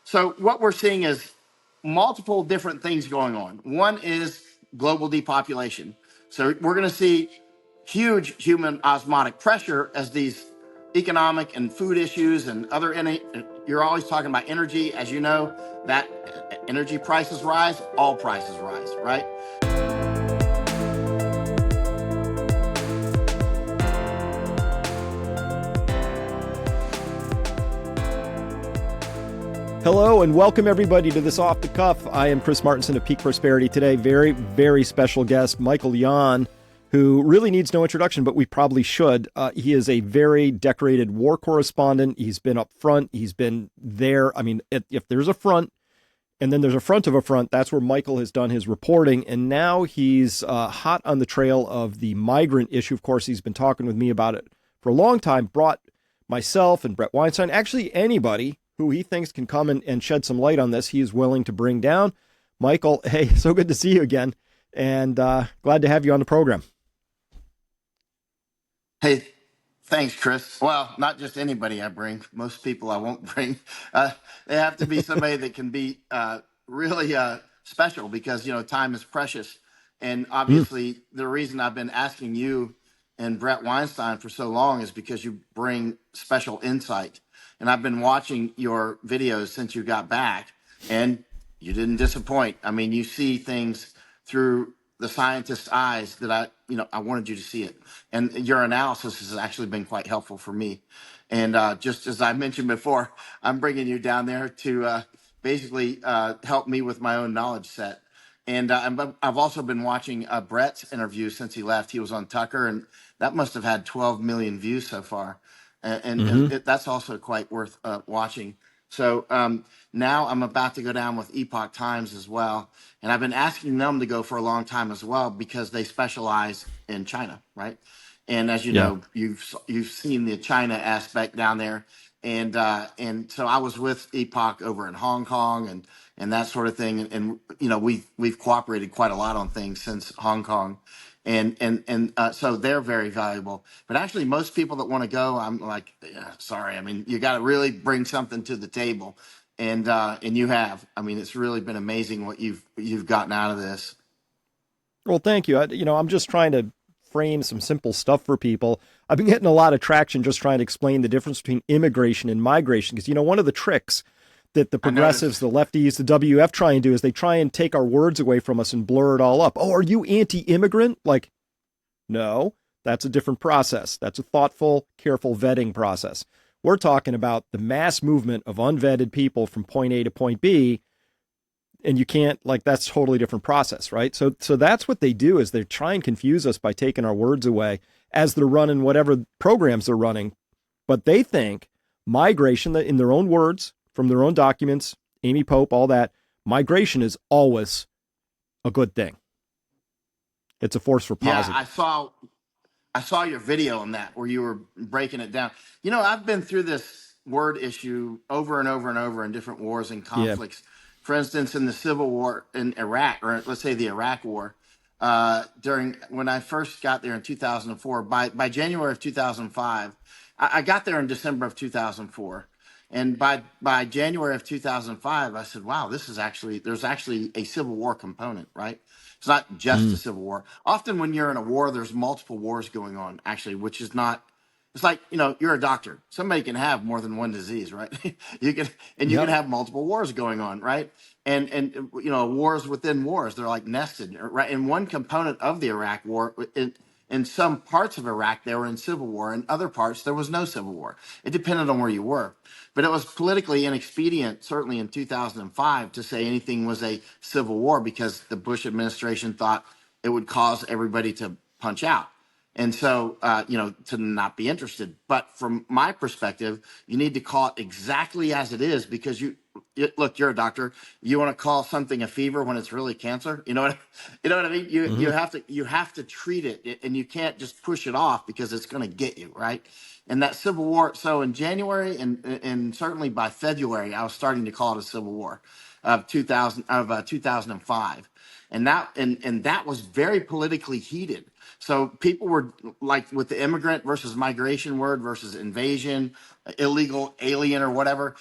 So what we're seeing is multiple different things going on. One is global depopulation. So we're going to see huge human osmotic pressure as these economic and food issues and other, you're always talking about energy. As you know, that energy prices rise, all prices rise, right? Hello and welcome everybody to this Off the Cuff. I am Chris Martinson of Peak Prosperity. Today, very, very special guest, Michael Yon, who really needs no introduction, but we probably should. He is a very decorated war correspondent. He's been up front. He's been there. I mean, if there's a front and then there's a front of a front, that's where Michael has done his reporting. And now he's hot on the trail of the migrant issue. Of course, he's been talking with me about it for a long time, brought myself and Brett Weinstein, actually anybody who he thinks can come and shed some light on this, he is willing to bring down. Michael, hey, so good to see you again, and glad to have you on the program. Hey, thanks, Chris. Well, not just anybody I bring. Most people I won't bring. They have to be somebody that can be really special because, time is precious. And obviously, the reason I've been asking you and Brett Weinstein for so long is because you bring special insight. And I've been watching your videos since you got back, and you didn't disappoint. I mean, you see things through the scientist's eyes that I wanted you to see it. And your analysis has actually been quite helpful for me. And just as I mentioned before, I'm bringing you down there to basically help me with my own knowledge set. And I've also been watching Brett's interview since he left. He was on Tucker, and that must have had 12 million views so far. And that's also quite worth watching. So now I'm about to go down with Epoch Times as well. And I've been asking them to go for a long time as well because they specialize in China, right? And as you know, you've seen the China aspect down there. And so I was with Epoch over in Hong Kong and that sort of thing. And we've cooperated quite a lot on things since Hong Kong. And so they're very valuable. But actually, most people that want to go, I'm like, yeah, sorry. I mean, you got to really bring something to the table, and you have. I mean, it's really been amazing what you've gotten out of this. Well, thank you. I'm just trying to frame some simple stuff for people. I've been getting a lot of traction just trying to explain the difference between immigration and migration, because one of the tricks that the progressives, the lefties, the WF try and do is they try and take our words away from us and blur it all up. Oh, are you anti-immigrant? Like, no, that's a different process. That's a thoughtful, careful vetting process. We're talking about the mass movement of unvetted people from point A to point B. And you can't, that's a totally different process, right? So that's what they do is they try and confuse us by taking our words away as they're running whatever programs they're running. But they think migration, in their own words, from their own documents, Amy Pope, all that, migration is always a good thing. It's a force for positive. Yeah, I saw your video on that where you were breaking it down. I've been through this word issue over and over and over in different wars and conflicts. Yeah. For instance, in the Civil War in Iraq, or let's say the Iraq War, when I first got there in 2004, by January of 2005, I got there in December of 2004. And by January of 2005, I said, wow, there's actually a Civil War component, right? It's not just a Civil War. Often when you're in a war, there's multiple wars going on, actually, which is not, it's like, you're a doctor. Somebody can have more than one disease, right? you can have multiple wars going on, right? And wars within wars, they're like nested, right? And one component of the Iraq War, in some parts of Iraq, they were in civil war. In other parts, there was no civil war. It depended on where you were. But it was politically inexpedient, certainly in 2005, to say anything was a civil war because the Bush administration thought it would cause everybody to punch out. And so, to not be interested. But from my perspective, you need to call it exactly as it is because look, you're a doctor. You want to call something a fever when it's really cancer. You know what I mean? You have to treat it, and you can't just push it off because it's going to get you, right? And that civil war. So in January and certainly by February, I was starting to call it a civil war of 2005, and that was very politically heated. So people were like with the immigrant versus migration word versus invasion, illegal alien or whatever.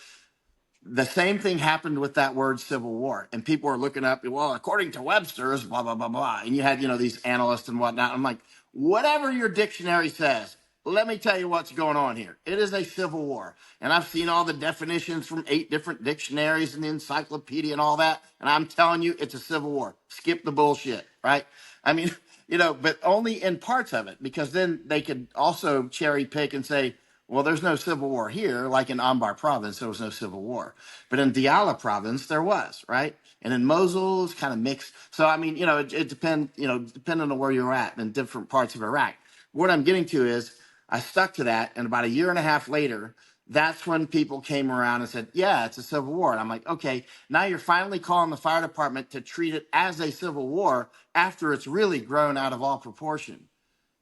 The same thing happened with that word Civil War, and people were looking up, well, according to Webster's, blah blah blah blah, and you had these analysts and whatnot. I'm like, whatever your dictionary says, let me tell you what's going on here. It is a civil war, and I've seen all the definitions from 8 different dictionaries and the encyclopedia and all that, and I'm telling you, it's a civil war. Skip the bullshit, right? I mean, but only in parts of it, because then they could also cherry pick and say, well, there's no civil war here, like in Anbar province, there was no civil war. But in Diyala province, there was, right? And in Mosul, it's kind of mixed. So, I mean, it depends, depending on where you're at in different parts of Iraq. What I'm getting to is I stuck to that. And about a year and a half later, that's when people came around and said, yeah, it's a civil war. And I'm like, okay, now you're finally calling the fire department to treat it as a civil war after it's really grown out of all proportion.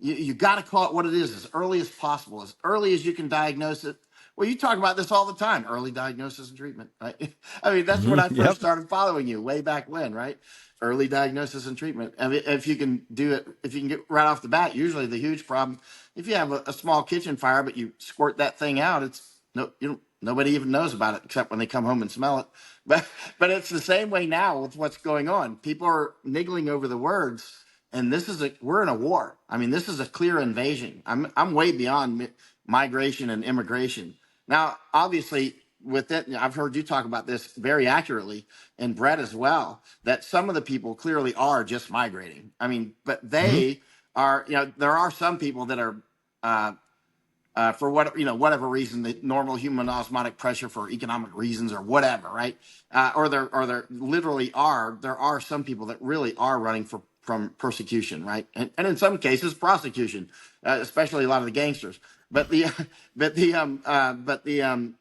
You got to call it what it is as early as possible, as early as you can diagnose it. Well, you talk about this all the time, early diagnosis and treatment, right? I mean, that's when I first Yep. started following you way back when, right? Early diagnosis and treatment. I mean, if you can do it, if you can get right off the bat, usually the huge problem, if you have a small kitchen fire, but you squirt that thing out, it's nobody even knows about it except when they come home and smell it. But it's the same way now with what's going on. People are niggling over the words, and we're in a war. I mean, this is a clear invasion. I'm way beyond migration and immigration. Now, obviously, with it, I've heard you talk about this very accurately, and Brett as well, that some of the people clearly are just migrating. I mean, but they are, there are some people that are, for whatever reason, the normal human osmotic pressure for economic reasons or whatever, right? There literally there are some people that really are running from persecution, right? And in some cases, prosecution, especially a lot of the gangsters. But the but the but the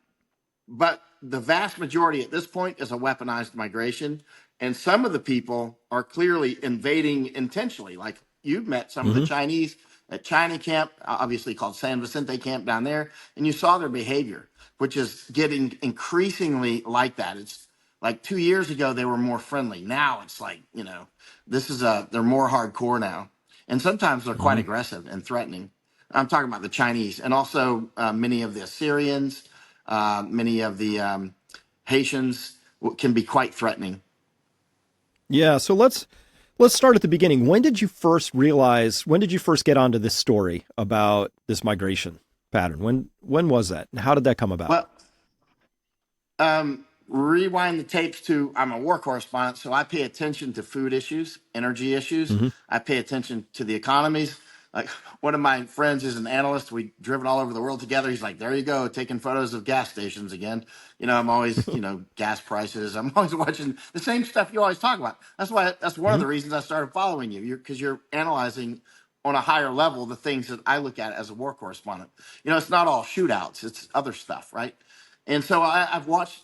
but the vast majority at this point is a weaponized migration, and some of the people are clearly invading intentionally. Like you've met some of the Chinese at China camp, obviously called San Vicente camp down there, and you saw their behavior, which is getting increasingly like that. It's like 2 years ago they were more friendly. Now it's like they're more hardcore now, and sometimes they're quite aggressive and threatening. I'm talking about the Chinese, and also many of the Assyrians, many of the Haitians can be quite threatening. Yeah. So let's start at the beginning. When did you first realize? When did you first get onto this story about this migration pattern? When was that? And how did that come about? Well, rewind the tapes to I'm a war correspondent, so I pay attention to food issues, energy issues. I pay attention to the economies. Like one of my friends is an analyst. We've driven all over the world together. He's like, there you go, taking photos of gas stations again. I'm always, gas prices. I'm always watching the same stuff you always talk about. That's one of the reasons I started following you. Because you're analyzing on a higher level the things that I look at as a war correspondent. It's not all shootouts. It's other stuff, right? And so I've watched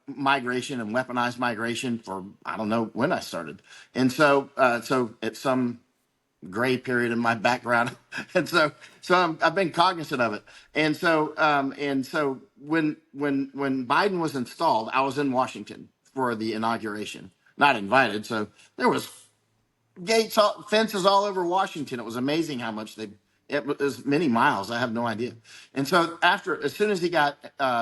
migration and weaponized migration for I don't know when I started, and so at some gray period in my background, and I've been cognizant of it, and so when Biden was installed, I was in Washington for the inauguration, not invited, so there was fences all over Washington. It was amazing how much it was many miles. I have no idea. And so as soon as he got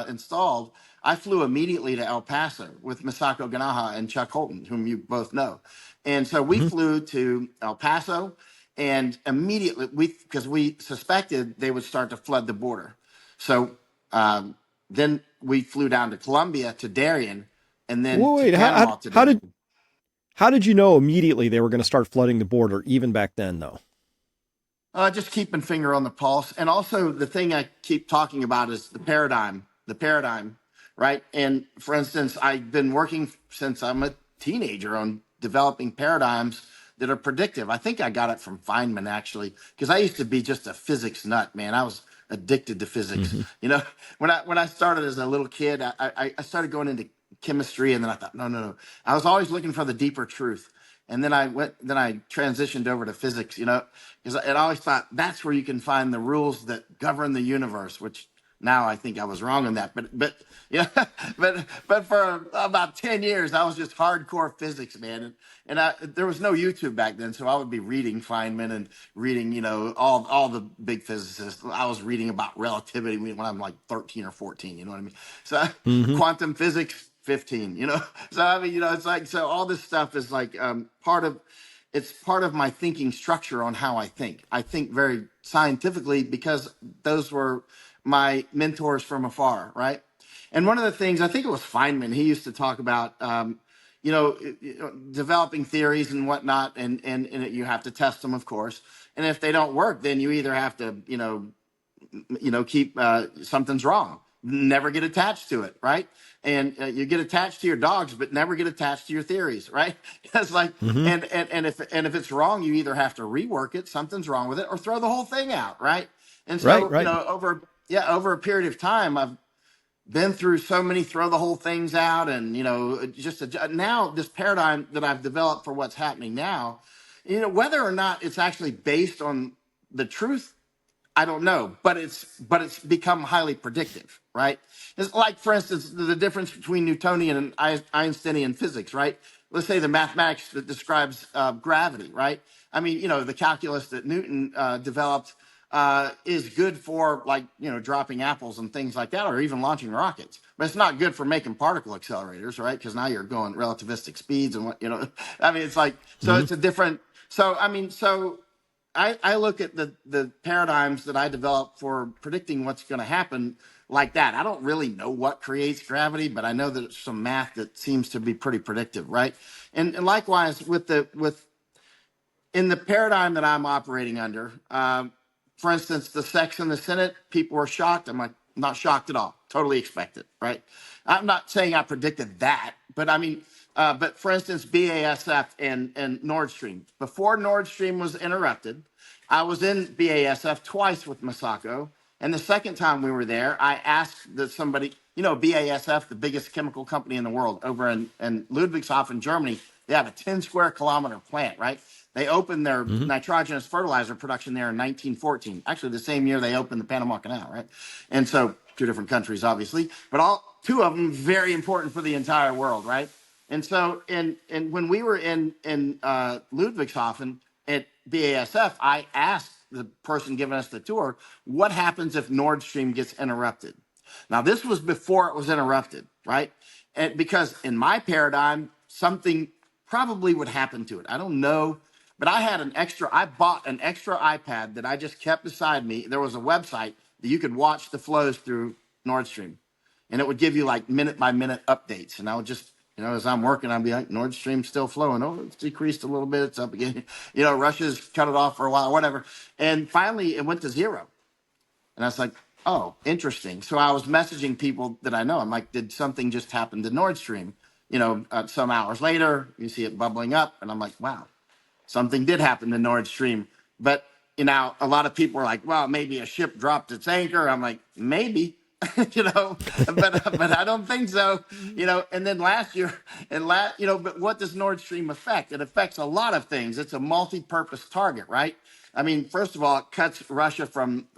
installed, I flew immediately to El Paso with Misako Ganaha and Chuck Holton, whom you both know. And so we flew to El Paso, and immediately because we suspected they would start to flood the border. So then we flew down to Colombia to Darien, and then to Wait, Panama to Darien. how did you know immediately they were going to start flooding the border, even back then, though? Just keeping finger on the pulse. And also the thing I keep talking about is the paradigm, right? And for instance, I've been working since I'm a teenager on developing paradigms that are predictive. I think I got it from Feynman actually, because I used to be just a physics nut, man. I was addicted to physics. When I started as a little kid, I started going into chemistry, and then I thought, no. I was always looking for the deeper truth. And then I transitioned over to physics, because I always thought that's where you can find the rules that govern the universe, which Now I think I was wrong on that, but yeah, but for about 10 years I was just hardcore physics, man, and there was no YouTube back then, so I would be reading Feynman and reading, all the big physicists. I was reading about relativity when I'm like 13 or 14, you know what I mean? So Mm-hmm. quantum physics 15, So I mean, it's like, so all this stuff is like it's part of my thinking structure on how I think. I think very scientifically because those were my mentors from afar, right? And one of the things, I think it was Feynman, he used to talk about, developing theories and whatnot, and you have to test them, of course. And if they don't work, then you either have to, keep something's wrong. Never get attached to it, right? And you get attached to your dogs, but never get attached to your theories, right? It's like, Mm-hmm. and if it's wrong, you either have to rework it, something's wrong with it, or throw the whole thing out, right? And Right, so, right. over a period of time, I've been through so many throw the whole things out, and now this paradigm that I've developed for what's happening now, whether or not it's actually based on the truth, I don't know, but it's become highly predictive, right? It's like, for instance, the difference between Newtonian and Einsteinian physics, right? Let's say the mathematics that describes gravity, right? I mean, the calculus that Newton developed is good for, like, dropping apples and things like that, or even launching rockets. But it's not good for making particle accelerators, right? Because now you're going relativistic speeds and I mean, it's like, so Mm-hmm. it's a different. So I mean, I look at the paradigms that I develop for predicting what's going to happen like that. I don't really know what creates gravity, but I know that it's some math that seems to be pretty predictive, right? And likewise with in the paradigm that I'm operating under, for instance, the sex in the Senate, people were shocked. I'm like, not shocked at all. Totally expected, right? I'm not saying I predicted that, but I mean, but for instance, BASF and Nord Stream. Before Nord Stream was interrupted, I was in BASF twice with Masako. And the second time we were there, I asked that somebody, BASF, the biggest chemical company in the world, over in Ludwigshafen, Germany, they have a 10 square kilometer plant, right? They opened their Mm-hmm. nitrogenous fertilizer production there in 1914. Actually, the same year they opened the Panama Canal, right? And so, two different countries, obviously, but all two of them very important for the entire world, right? And so, and when we were in Ludwigshafen at BASF, I asked the person giving us the tour, what happens if Nord Stream gets interrupted? Now, this was before it was interrupted, right? And because in my paradigm, something probably would happen to it. I don't know, but I bought an extra iPad that I just kept beside me. There was a website that you could watch the flows through Nord Stream, and it would give you like minute by minute updates. And I would just, as I'm working, I'd be like, Nord Stream's still flowing. Oh, it's decreased a little bit. It's up again. Russia's cut it off for a while, whatever. And finally, it went to zero. And I was like, oh, interesting. So I was messaging people that I know. I'm like, did something just happen to Nord Stream? Some hours later, you see it bubbling up. And I'm like, wow, something did happen to Nord Stream. But, a lot of people are like, well, maybe a ship dropped its anchor. I'm like, maybe, but I don't think so, and then last year but what does Nord Stream affect? It affects a lot of things. It's a multi-purpose target, right? I mean, first of all, it cuts Russia from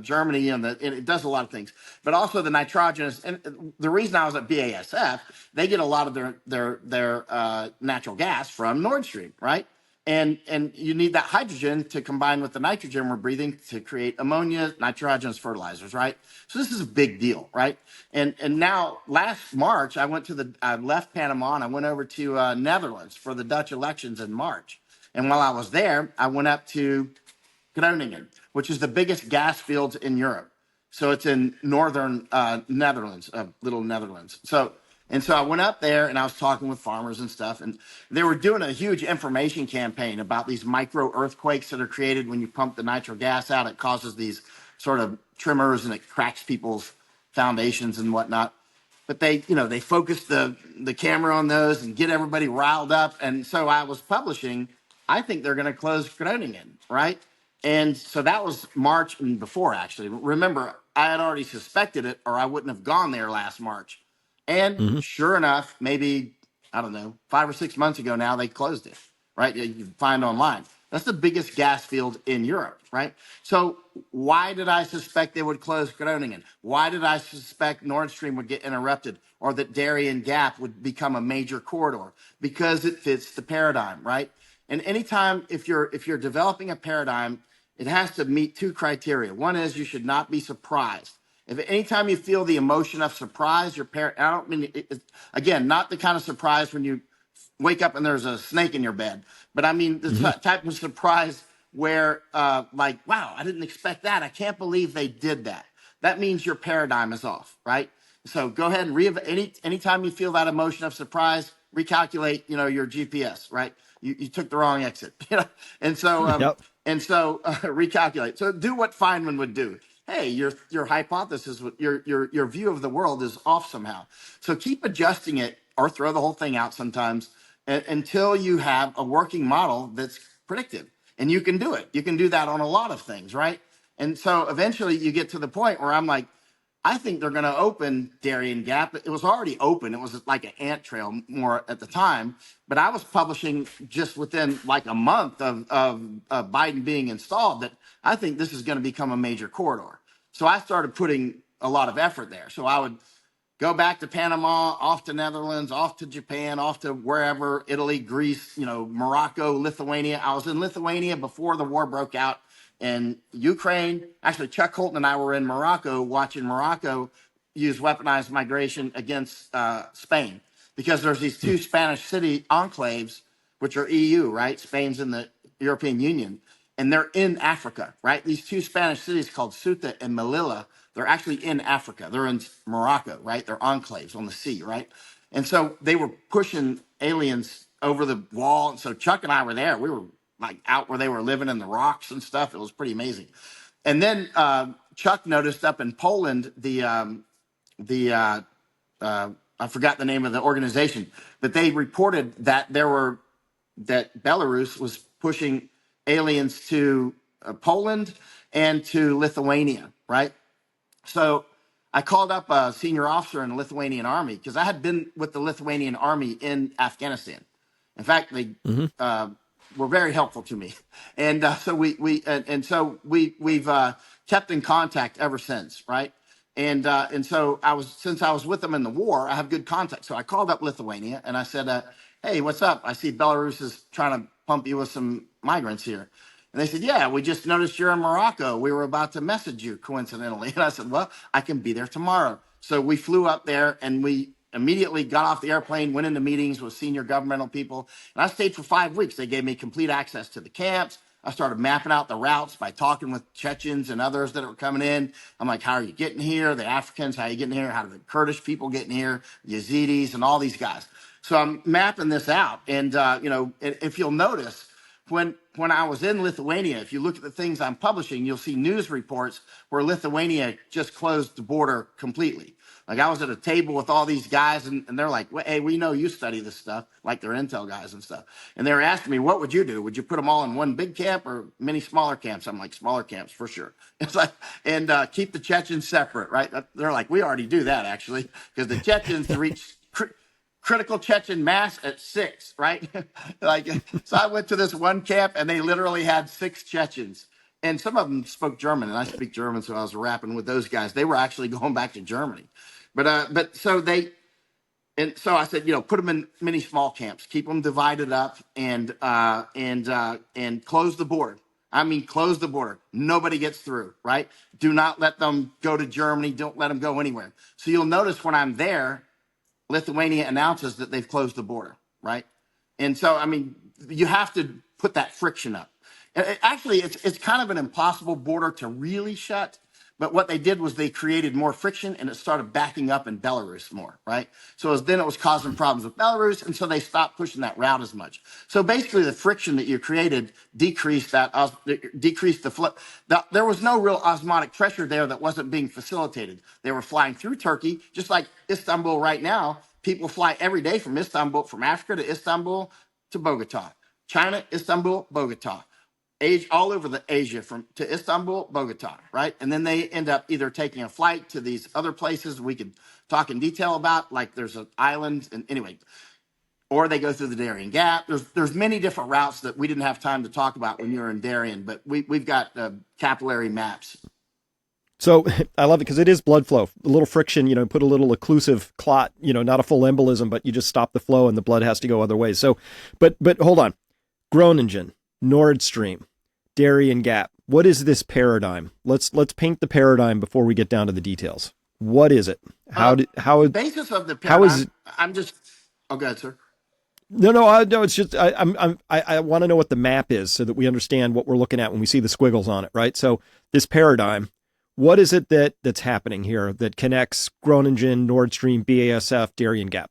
Germany, and it does a lot of things. But also the nitrogenous. And the reason I was at BASF, they get a lot of their natural gas from Nord Stream, right? And you need that hydrogen to combine with the nitrogen we're breathing to create ammonia, nitrogenous fertilizers, right? So this is a big deal, right? And now last March, I left Panama and I went over to Netherlands for the Dutch elections in March. And while I was there, I went up to Groningen, which is the biggest gas fields in Europe. So it's in northern Netherlands, little Netherlands. So I went up there and I was talking with farmers and stuff, and they were doing a huge information campaign about these micro earthquakes that are created when you pump the nitro gas out. It causes these sort of tremors and it cracks people's foundations and whatnot. But they focus the camera on those and get everybody riled up. And so I was publishing, I think they're going to close Groningen, right? And so that was March and before, actually. Remember, I had already suspected it, or I wouldn't have gone there last March. And Mm-hmm. sure enough, maybe, I don't know, 5 or 6 months ago now, they closed it, right? You can find online. That's the biggest gas field in Europe, right? So why did I suspect they would close Groningen? Why did I suspect Nord Stream would get interrupted or that Darien Gap would become a major corridor? Because it fits the paradigm, right? And anytime if you're developing a paradigm, it has to meet two criteria. One is you should not be surprised. If anytime you feel the emotion of surprise, I don't mean again, not the kind of surprise when you wake up and there's a snake in your bed, but I mean the type of surprise where like, wow, I didn't expect that. I can't believe they did that. That means your paradigm is off, right? So go ahead and anytime you feel that emotion of surprise, recalculate, your GPS, right? You took the wrong exit, and so Yep. recalculate. So do what Feynman would do. Hey, your hypothesis, your view of the world is off somehow. So keep adjusting it or throw the whole thing out sometimes until you have a working model that's predictive. And you can do it. You can do that on a lot of things, right? And so eventually you get to the point where I'm like, I think they're going to open Darien Gap. It was already open. It was like an ant trail more at the time. But I was publishing just within like a month of Biden being installed that I think this is going to become a major corridor. So I started putting a lot of effort there. So I would go back to Panama, off to Netherlands, off to Japan, off to wherever, Italy, Greece, Morocco, Lithuania. I was in Lithuania before the war broke out in Ukraine. Actually, Chuck Holton and I were in Morocco watching Morocco use weaponized migration against Spain because there's these two Spanish city enclaves, which are EU, right? Spain's in the European Union, and they're in Africa, right? These two Spanish cities called Ceuta and Melilla, they're actually in Africa. They're in Morocco, right? They're enclaves on the sea, right? And so they were pushing aliens over the wall. And so Chuck and I were there. We were like out where they were living in the rocks and stuff. It was pretty amazing. And then Chuck noticed up in Poland I forgot the name of the organization, but they reported that that Belarus was pushing aliens to Poland and to Lithuania, right? So I called up a senior officer in the Lithuanian army because I had been with the Lithuanian army in Afghanistan. In fact, they were very helpful to me, and so we've kept in contact ever since, right? And so since I was with them in the war, I have good contact. So I called up Lithuania and I said, "Hey, what's up? I see Belarus is trying to pump you with some migrants here." And they said, "Yeah, we just noticed you're in Morocco. We were about to message you coincidentally." And I said, "Well, I can be there tomorrow." So we flew up there and we immediately got off the airplane, went into meetings with senior governmental people. And I stayed for 5 weeks. They gave me complete access to the camps. I started mapping out the routes by talking with Chechens and others that were coming in. I'm like, how are you getting here? The Africans, how are you getting here? How do the Kurdish people get in here? Yazidis and all these guys. So I'm mapping this out. And, if you'll notice, when I was in Lithuania, if you look at the things I'm publishing, you'll see news reports where Lithuania just closed the border completely. Like I was at a table with all these guys and they're like, well, hey, we know you study this stuff, like they're intel guys and stuff. And they were asking me, what would you do? Would you put them all in one big camp or many smaller camps? I'm like, smaller camps for sure. It's like, and keep the Chechens separate, right? They're like, we already do that actually, because the Chechens reach critical Chechen mass at 6, right? Like, so I went to this one camp and they literally had 6 Chechens. And some of them spoke German, and I speak German, so I was rapping with those guys. They were actually going back to Germany. But so I said, put them in many small camps, keep them divided up, and close the border. I mean, close the border. Nobody gets through, right? Do not let them go to Germany. Don't let them go anywhere. So you'll notice when I'm there, Lithuania announces that they've closed the border, right? And so, I mean, you have to put that friction up. Actually, it's kind of an impossible border to really shut. But what they did was they created more friction and it started backing up in Belarus more, right? So then it was causing problems with Belarus. And so they stopped pushing that route as much. So basically the friction that you created decreased the flow. There was no real osmotic pressure there that wasn't being facilitated. They were flying through Turkey, just like Istanbul right now. People fly every day from Africa to Istanbul to Bogota. China, Istanbul, Bogota. All over the Asia to Istanbul, Bogota, right? And then they end up either taking a flight to these other places we could talk in detail about, like there's an island. And anyway, or they go through the Darien Gap. There's many different routes that we didn't have time to talk about when you were in Darien, but we've got capillary maps. So I love it because it is blood flow. A little friction, put a little occlusive clot, not a full embolism, but you just stop the flow and the blood has to go other ways. So, but hold on. Groningen, Nord Stream, Darien Gap. What is this paradigm? Let's paint the paradigm before we get down to the details. What is it? The basis of the paradigm. I'm just. Oh, go ahead, sir. No. It's just I want to know what the map is so that we understand what we're looking at when we see the squiggles on it, right? So this paradigm, what is it that's happening here that connects Groningen, Nord Stream, BASF, Darien Gap?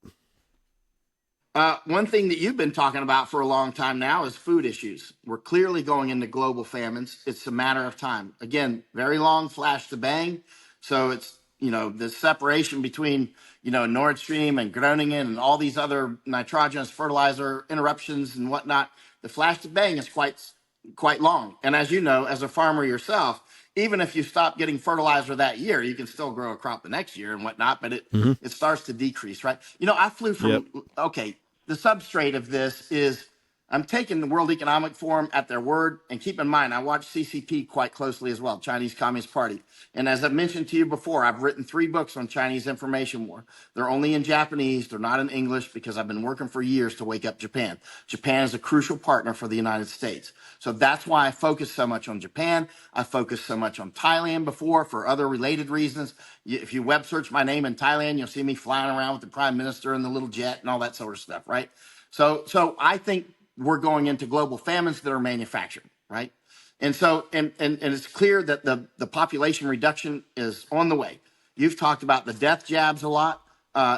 One thing that you've been talking about for a long time now is food issues. We're clearly going into global famines. It's a matter of time. Again, very long flash to bang. So it's, the separation between, Nord Stream and Groningen and all these other nitrogenous fertilizer interruptions and whatnot. The flash to bang is quite long. And as you know, as a farmer yourself, even if you stop getting fertilizer that year, you can still grow a crop the next year and whatnot, but it starts to decrease, right? I flew from, the substrate of this is I'm taking the World Economic Forum at their word. And keep in mind, I watch CCP quite closely as well, Chinese Communist Party. And as I've mentioned to you before, I've written 3 books on Chinese information war. They're only in Japanese. They're not in English because I've been working for years to wake up Japan. Japan is a crucial partner for the United States. So that's why I focus so much on Japan. I focused so much on Thailand before for other related reasons. If you web search my name in Thailand, you'll see me flying around with the prime minister in the little jet and all that sort of stuff, right? So I think we're going into global famines that are manufactured, right? And so, and it's clear that the population reduction is on the way. You've talked about the death jabs a lot.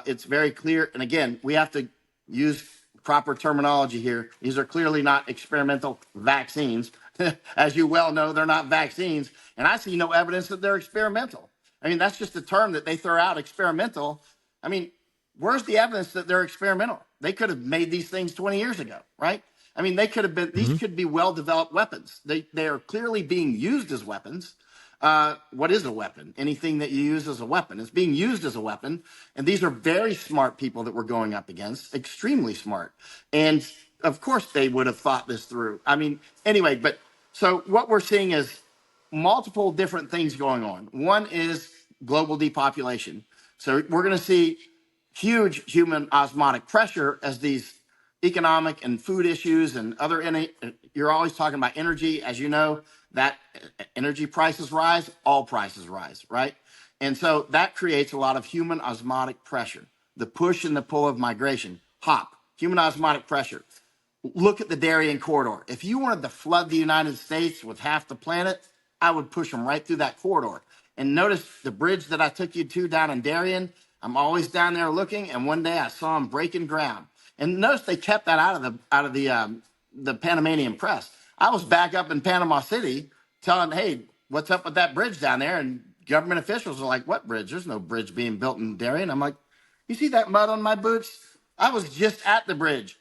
It's very clear. And again, we have to use proper terminology here. These are clearly not experimental vaccines. As you well know, they're not vaccines. And I see no evidence that they're experimental. I mean, that's just a term that they throw out, experimental. I mean, where's the evidence that they're experimental? They could have made these things 20 years ago, right? I mean, they could have been, these could be well-developed weapons. They are clearly being used as weapons. What is a weapon? Anything that you use as a weapon. It's being used as a weapon. And these are very smart people that we're going up against, extremely smart. And of course they would have thought this through. I mean, anyway, but so what we're seeing is multiple different things going on. One is global depopulation. So we're going to see huge human osmotic pressure as these economic and food issues and other, you're always talking about energy. As you know, that energy prices rise, all prices rise, right? And so that creates a lot of human osmotic pressure. The push and the pull of migration, HOP, human osmotic pressure. Look at the Darien corridor. If you wanted to flood the United States with half the planet, I would push them right through that corridor. And notice the bridge that I took you to down in Darien. I'm always down there looking, and one day I saw them breaking ground. And notice they kept that out of the Panamanian press. I was back up in Panama City telling, hey, what's up with that bridge down there? And government officials are like, what bridge? There's no bridge being built in Darien. I'm like, you see that mud on my boots? I was just at the bridge.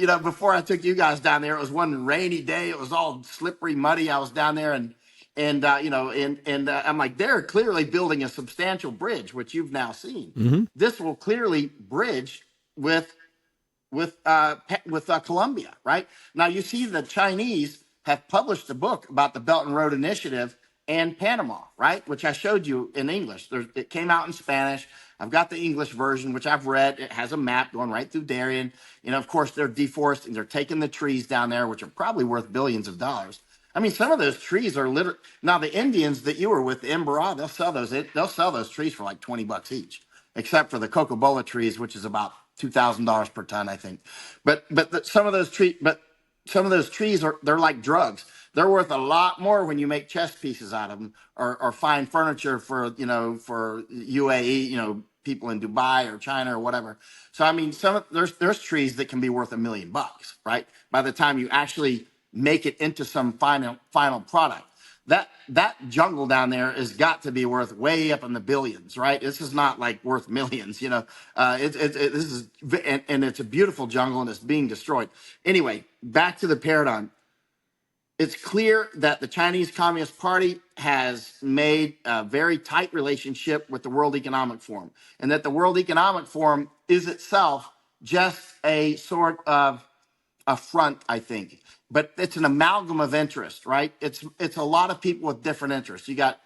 Before I took you guys down there, it was one rainy day. It was all slippery, muddy. I was down there and I'm like, they're clearly building a substantial bridge, which you've now seen. Mm-hmm. This will clearly bridge with Colombia, right? Now you see the Chinese have published a book about the Belt and Road Initiative and Panama, right? Which I showed you in English. It came out in Spanish. I've got the English version, which I've read. It has a map going right through Darien. Of course, they're deforesting. They're taking the trees down there, which are probably worth billions of dollars. I mean, some of those trees are literally, now the Indians that you were with, the Embera, they'll sell those trees for like $20 each, except for the cocobola trees, which is about $2,000 per ton, I think. Some of those trees they're like drugs. They're worth a lot more when you make chess pieces out of them, or fine furniture for UAE, people in Dubai or China or whatever. So I mean, there's trees that can be worth $1 million, right? By the time you actually make it into some final product. That jungle down there has got to be worth way up in the billions, right? This is not like worth millions, this is, and it's a beautiful jungle and it's being destroyed. Anyway, back to the paradigm. It's clear that the Chinese Communist Party has made a very tight relationship with the World Economic Forum, and that the World Economic Forum is itself just a sort of a front, I think. But it's an amalgam of interest, right? It's a lot of people with different interests. You got,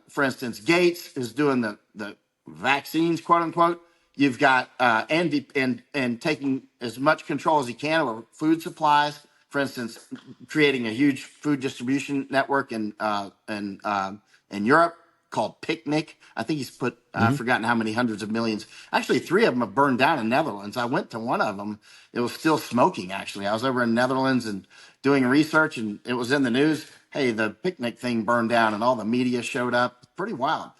for instance, Gates is doing the vaccines, quote unquote. You've got Andy and taking as much control as he can over food supplies. For instance, creating a huge food distribution network in Europe called Picnic. I think he's put, I've forgotten how many hundreds of millions. Actually, 3 of them have burned down in Netherlands. I went to one of them. It was still smoking, actually. I was over in Netherlands and doing research, and it was in the news. Hey, the Picnic thing burned down, and all the media showed up. It's pretty wild.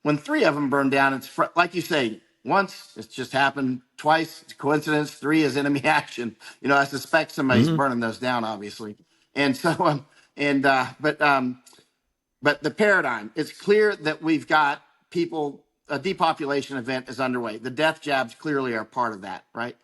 When 3 of them burned down, it's like you say, once it's just happened, twice it's coincidence, 3 is enemy action. I suspect somebody's burning those down, obviously. And so, but the paradigm, it's clear that we've got people, a depopulation event is underway. The death jabs clearly are part of that, right?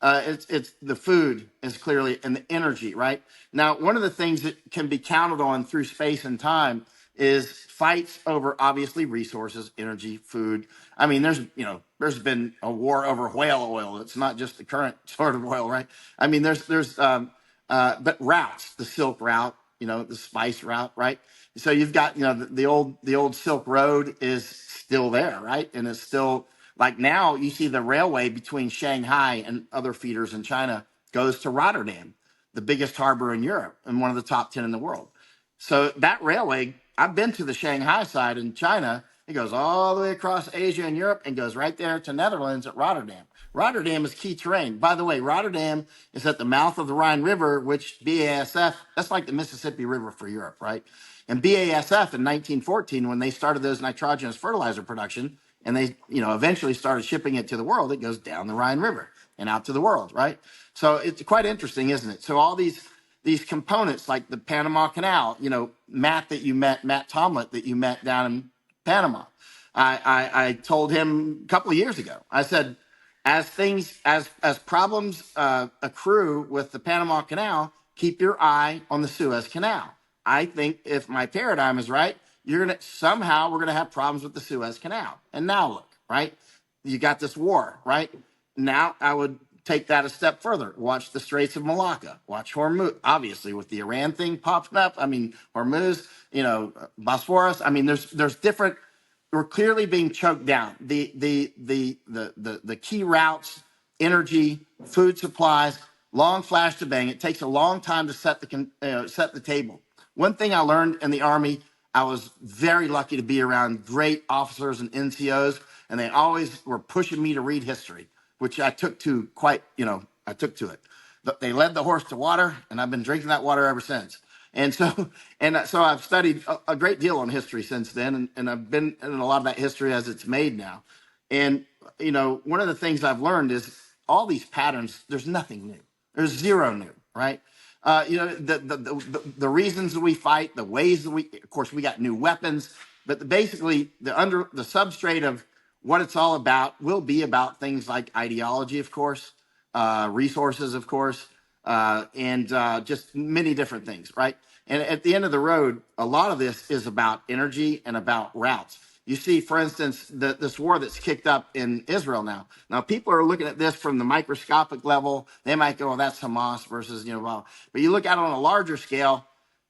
It's the food is clearly, and the energy, right? Now, one of the things that can be counted on through space and time is fights over obviously resources, energy, food. I mean, there's been a war over whale oil. It's not just the current sort of oil, right? I mean, but routes, the Silk Route, the spice route, right? So you've got, the old Silk Road is still there, right? And it's still like now you see the railway between Shanghai and other feeders in China goes to Rotterdam, the biggest harbor in Europe and one of the top 10 in the world. So that railway, I've been to the Shanghai side in China. It goes all the way across Asia and Europe and goes right there to Netherlands at Rotterdam. Rotterdam is key terrain. By the way, Rotterdam is at the mouth of the Rhine River, which BASF, that's like the Mississippi River for Europe, right? And BASF in 1914, when they started those nitrogenous fertilizer production, and they, eventually started shipping it to the world, it goes down the Rhine River and out to the world, right? So it's quite interesting, isn't it? So all these components like the Panama Canal, Matt Tomlett that you met down in Panama. I told him a couple of years ago, I said, as problems accrue with the Panama Canal, keep your eye on the Suez Canal. I think if my paradigm is right, we're gonna have problems with the Suez Canal. And now look, right? You got this war, right? Now I would take that a step further. Watch the Straits of Malacca. Watch Hormuz. Obviously, with the Iran thing popping up. I mean, Hormuz. Bosphorus. I mean, there's different. We're clearly being choked down. The key routes, energy, food supplies, long flash to bang. It takes a long time to set the table. One thing I learned in the Army, I was very lucky to be around great officers and NCOs, and they always were pushing me to read history, which I took to I took to it. But they led the horse to water, and I've been drinking that water ever since. And so I've studied a great deal on history since then, and I've been in a lot of that history as it's made now. And, one of the things I've learned is all these patterns, there's nothing new. There's zero new, right? The reasons that we fight, the ways that of course, we got new weapons, but basically the substrate of what it's all about will be about things like ideology, of course, resources, of course, and just many different things, right? And at the end of the road, a lot of this is about energy and about routes. You see, for instance, this war that's kicked up in Israel now. Now, people are looking at this from the microscopic level. They might go, "Oh, that's Hamas versus, well." But you look at it on a larger scale,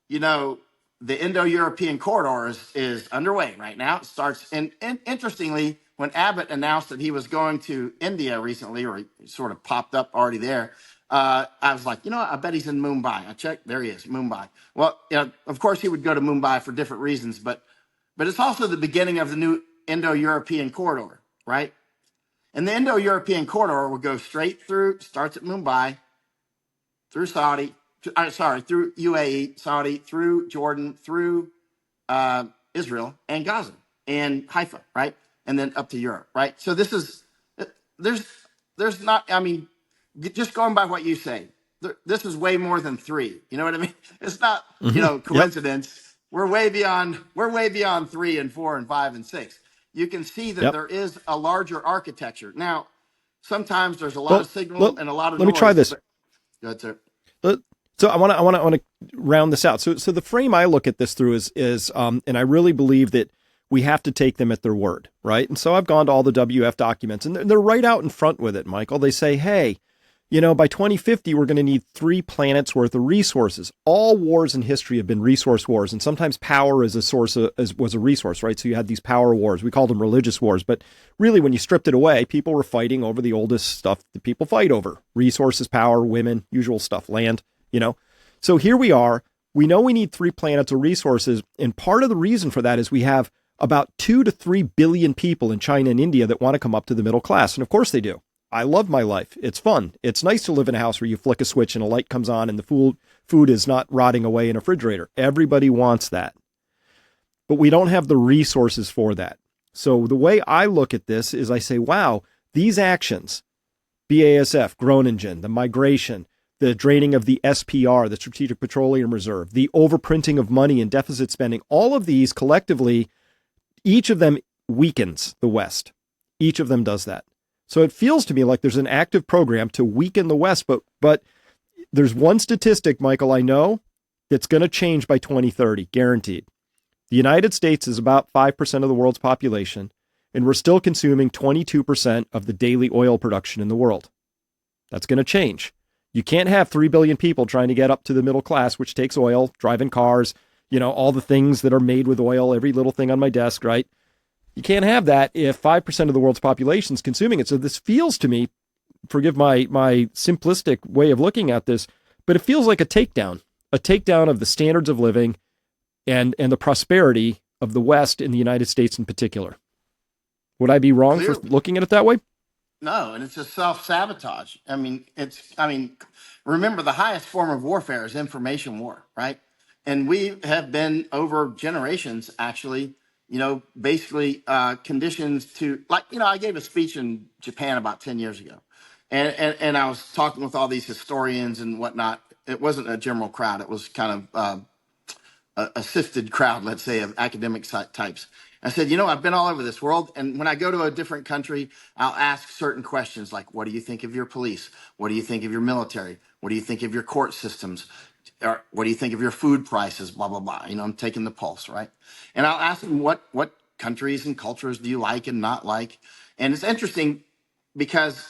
the Indo-European corridor is underway right now. It starts, and interestingly, when Abbott announced that he was going to India recently, or he sort of popped up already there, I was like, I bet he's in Mumbai. I checked, there he is, Mumbai. Well, of course he would go to Mumbai for different reasons, but it's also the beginning of the new Indo-European corridor, right? And the Indo-European corridor will go straight through, starts at Mumbai, through through UAE, Saudi, through Jordan, through Israel and Gaza and Haifa, right? And then up to Europe, right? So there's not, I mean, just going by what you say, this is way more than 3. You know what I mean? It's not, coincidence. Yep. We're way beyond 3 and 4 and 5 and 6. You can see that there is a larger architecture. Now, sometimes there's a lot of signal and a lot of noise. Let me try this. Go ahead, sir. So I want to round this out. So the frame I look at this through is and I really believe that we have to take them at their word, right? And so I've gone to all the WF documents, and they're right out in front with it, Michael. They say, hey, by 2050, we're going to need 3 planets worth of resources. All wars in history have been resource wars, and sometimes power is a source was a resource, right? So you had these power wars. We called them religious wars, but really, when you stripped it away, people were fighting over the oldest stuff that people fight over: resources, power, women, usual stuff, land. So here we are. We know we need 3 planets of resources, and part of the reason for that is we have about 2 to 3 billion people in China and India that want to come up to the middle class, and of course they do. I love my life. It's fun. It's nice to live in a house where you flick a switch and a light comes on and the food is not rotting away in a refrigerator. Everybody wants that. But we don't have the resources for that. So the way I look at this is I say, wow, these actions, BASF, Groningen, the migration, the draining of the SPR, the Strategic Petroleum Reserve, the overprinting of money and deficit spending, all of these collectively, each of them weakens the West. Each of them does that. So it feels to me like there's an active program to weaken the West, but there's one statistic, Michael, I know that's going to change by 2030, guaranteed. The United States is about 5% of the world's population, and we're still consuming 22% of the daily oil production in the world. That's going to change. You can't have 3 billion people trying to get up to the middle class, which takes oil, driving cars, all the things that are made with oil, every little thing on my desk, right? You can't have that if 5% of the world's population is consuming it. So this feels to me, forgive my simplistic way of looking at this, but it feels like a takedown of the standards of living and the prosperity of the West in the United States in particular. Would I be wrong for looking at it that way? No, and it's a self-sabotage. Remember, the highest form of warfare is information war, right? And we have been over generations, actually, basically conditions to, I gave a speech in Japan about 10 years ago. And I was talking with all these historians and whatnot. It wasn't a general crowd. It was kind of assisted crowd, let's say, of academic types. I said, I've been all over this world. And when I go to a different country, I'll ask certain questions like, what do you think of your police? What do you think of your military? What do you think of your court systems? Or what do you think of your food prices? Blah, blah, blah. I'm taking the pulse, right? And I'll ask them, what countries and cultures do you like and not like? And it's interesting because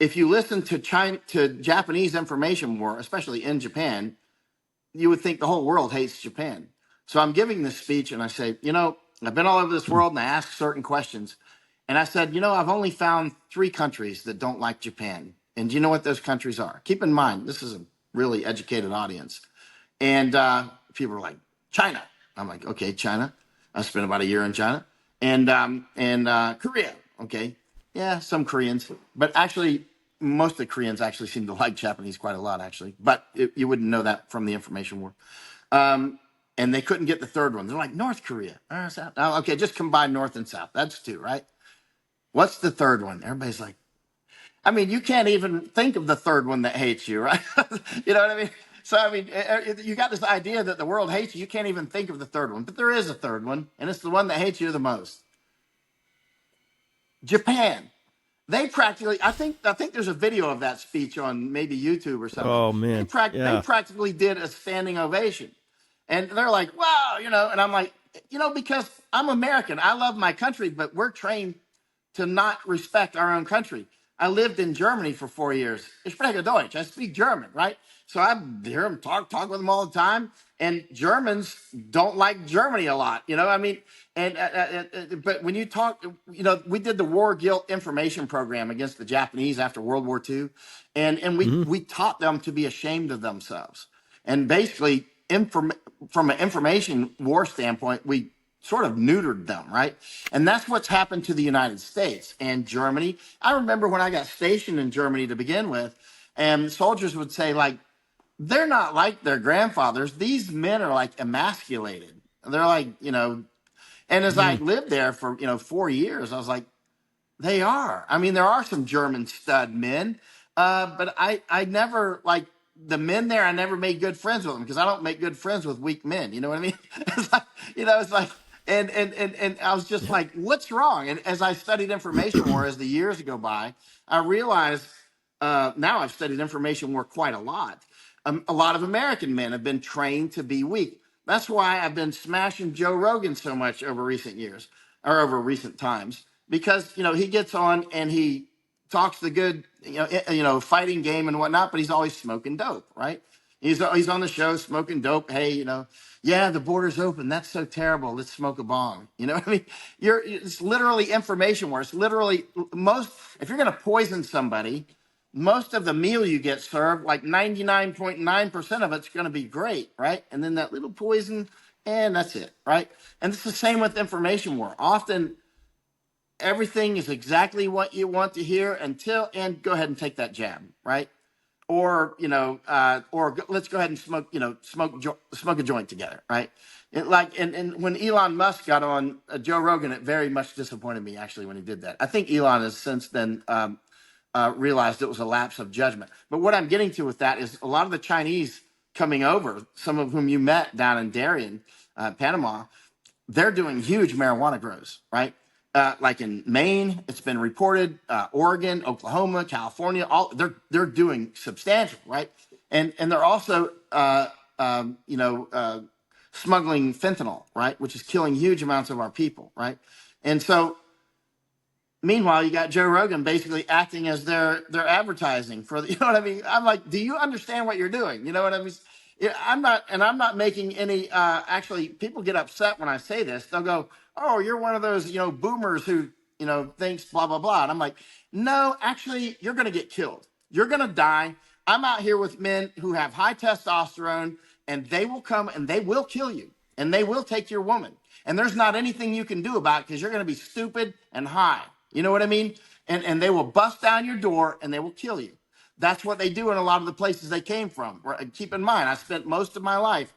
if you listen to Japanese information war, especially in Japan, you would think the whole world hates Japan. So I'm giving this speech and I say, I've been all over this world and I ask certain questions. And I said, I've only found 3 countries that don't like Japan. And do you know what those countries are? Keep in mind, this is a really educated audience. And people are like, China. I'm like, okay, China. I spent about a year in China. And Korea. Okay. Yeah, some Koreans. But actually, most of the Koreans actually seem to like Japanese quite a lot, actually. But you wouldn't know that from the information war. And they couldn't get the third one. They're like, North Korea. South. Oh, okay, just combine North and South. That's 2, right? What's the third one? Everybody's like, you can't even think of the third one that hates you, right? You know what I mean? So, you got this idea that the world hates you. You can't even think of the third one. But there is a third one, and it's the one that hates you the most. Japan. They practically, I think there's a video of that speech on maybe YouTube or something. Oh, man. They practically did a standing ovation. And they're like, wow, and I'm like, because I'm American. I love my country, but we're trained to not respect our own country. I lived in Germany for 4 years. Ich spreche Deutsch. I speak German, right? So I hear them talk with them all the time. And Germans don't like Germany a lot, but when you talk, we did the war guilt information program against the Japanese after World War II. And we taught them to be ashamed of themselves. And basically, from an information war standpoint, we sort of neutered them, right? And that's what's happened to the United States and Germany. I remember when I got stationed in Germany to begin with, and soldiers would say, like, they're not like their grandfathers. These men are like emasculated. They're like, and as I lived there for, 4 years, I was like, they are. There are some German stud men, but I never, like, the men there, I never made good friends with them because I don't make good friends with weak men. You know what I mean? It's like, it's like, and I was just like, what's wrong? And as I studied information war as the years go by, I realized now I've studied information war quite a lot. A lot of American men have been trained to be weak. That's why I've been smashing Joe Rogan so much over recent years or over recent times, because he gets on and he talks the good fighting game and whatnot, but he's always smoking dope, right? He's on the show smoking dope. Hey, yeah, the border's open. That's so terrible. Let's smoke a bong. You know what I mean? It's literally information war. It's literally most. If you're going to poison somebody, most of the meal you get served, like 99.9% of it's going to be great, right? And then that little poison, and that's it, right? And it's the same with information war. Often everything is exactly what you want to hear and go ahead and take that jab, right? Or let's go ahead and smoke a joint together, right? And when Elon Musk got on Joe Rogan, it very much disappointed me actually when he did that. I think Elon has since then realized it was a lapse of judgment. But what I'm getting to with that is a lot of the Chinese coming over, some of whom you met down in Darien, Panama, they're doing huge marijuana grows, right? Like in Maine, it's been reported, Oregon, Oklahoma, California, all they're doing substantial, right? And they're also smuggling fentanyl, right, which is killing huge amounts of our people, right? And so meanwhile, you got Joe Rogan basically acting as their advertising for the, you know what I mean? I'm like, do you understand what you're doing? You know what I mean? Yeah, I'm not making any. Actually, people get upset when I say this. They'll go, "Oh, you're one of those, boomers who, thinks blah blah blah." And I'm like, no, actually, you're going to get killed. You're going to die. I'm out here with men who have high testosterone, and they will come and they will kill you, and they will take your woman. And there's not anything you can do about it because you're going to be stupid and high. You know what I mean? And they will bust down your door and they will kill you. That's what they do in a lot of the places they came from. Keep in mind, I spent most of my life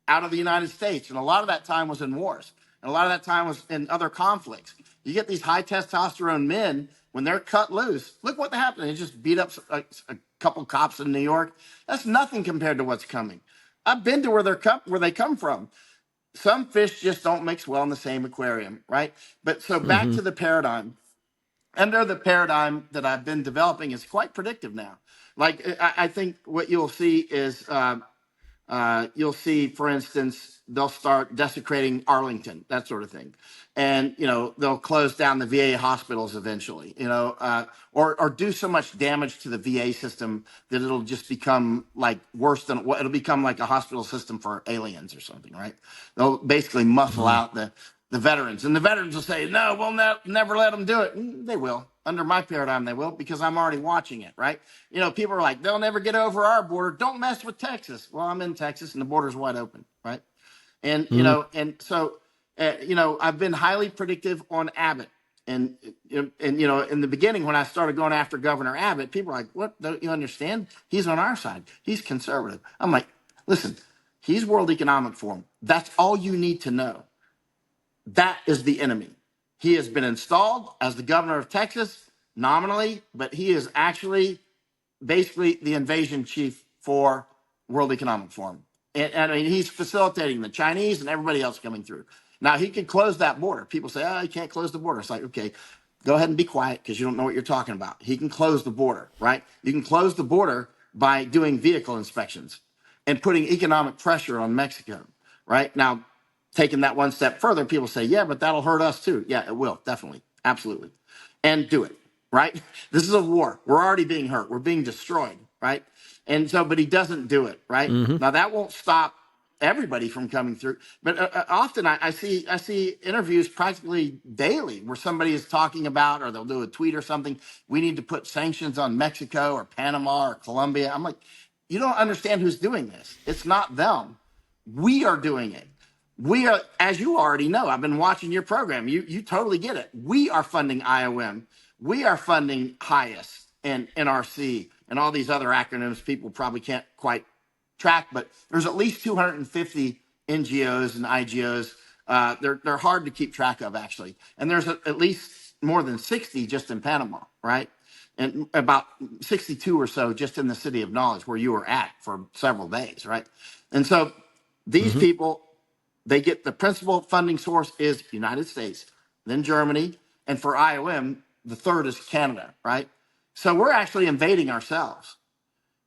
out of the United States, and a lot of that time was in wars, and a lot of that time was in other conflicts. You get these high testosterone men when they're cut loose. Look what happened. They just beat up a couple cops in New York. That's nothing compared to what's coming. I've been to where they come from. Some fish just don't mix well in the same aquarium, right? But so back to the paradigm. Under the paradigm that I've been developing is quite predictive now. Like I think what you'll see is you'll see, for instance, they'll start desecrating Arlington, that sort of thing, and they'll close down the VA hospitals eventually, or do so much damage to the VA system that it'll just become like worse than what it'll become like a hospital system for aliens or something, right? They'll basically muscle out the veterans, and the veterans will say, "No, we'll never let them do it." They will. Under my paradigm, they will, because I'm already watching it, right? People are like, they'll never get over our border. Don't mess with Texas. Well, I'm in Texas, and the border's wide open, right? And and so I've been highly predictive on Abbott, and in the beginning when I started going after Governor Abbott, people were like, "What? Don't you understand? He's on our side. He's conservative." I'm like, listen, he's World Economic Forum. That's all you need to know. That is the enemy. He has been installed as the governor of Texas nominally, but he is actually basically the invasion chief for World Economic Forum. And I mean, he's facilitating the Chinese and everybody else coming through. Now, he could close that border. People say, "Oh, he can't close the border." It's like, okay, go ahead and be quiet because you don't know what you're talking about. He can close the border, right? You can close the border by doing vehicle inspections and putting economic pressure on Mexico, right? Now, taking that one step further, people say, "Yeah, but that'll hurt us too." Yeah, it will, definitely, absolutely. And do it, right? This is a war. We're already being hurt. We're being destroyed, right? And so, but he doesn't do it, right? Now that won't stop everybody from coming through. But often I see interviews practically daily where somebody is talking about, or they'll do a tweet or something, "We need to put sanctions on Mexico or Panama or Colombia." I'm like, you don't understand who's doing this. It's not them. We are doing it. We are, as you already know, I've been watching your program. You totally get it. We are funding IOM. We are funding HIAS and NRC and all these other acronyms people probably can't quite track, but there's at least 250 NGOs and IGOs. They're hard to keep track of, actually. And there's at least more than 60 just in Panama, right? And about 62 or so just in the City of Knowledge, where you were at for several days, right? And so these people, they get the principal funding source is United States, then Germany, and for IOM, the third is Canada, right? So we're actually invading ourselves.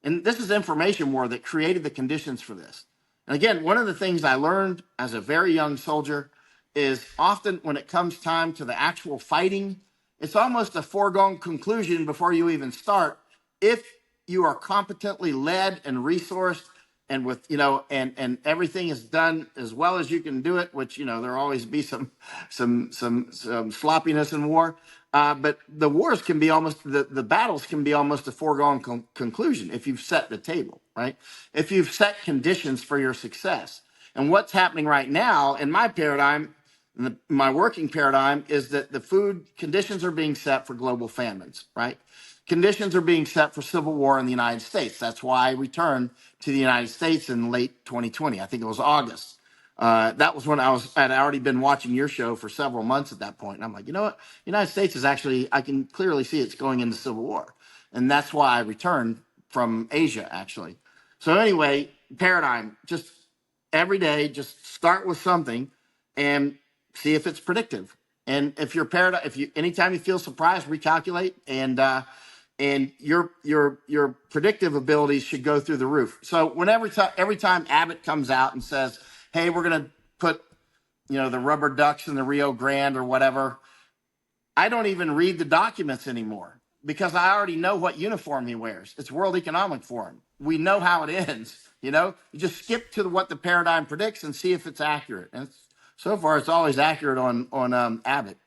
And this is information war that created the conditions for this. And again, one of the things I learned as a very young soldier is often when it comes time to the actual fighting, it's almost a foregone conclusion before you even start. If you are competently led and resourced and with, and everything is done as well as you can do it, which, there'll always be some sloppiness in war. But the wars can be the battles can be almost a foregone conclusion if you've set the table, right? If you've set conditions for your success. And what's happening right now in my paradigm, my working paradigm, is that the food conditions are being set for global famines, right? Conditions are being set for civil war in the United States. That's why I returned to the United States in late 2020. I think it was August. That was when I'd already been watching your show for several months at that point. And I'm like, you know what? The United States is actually, I can clearly see it's going into civil war. And that's why I returned from Asia, actually. So anyway, paradigm, just every day, just start with something and see if it's predictive. And if you're anytime you feel surprised, recalculate, and your predictive abilities should go through the roof. So every time Abbott comes out and says, "Hey, we're going to put, the rubber ducks in the Rio Grande or whatever," I don't even read the documents anymore because I already know what uniform he wears. It's World Economic Forum. We know how it ends. You just skip to what the paradigm predicts and see if it's accurate. And so far, it's always accurate on Abbott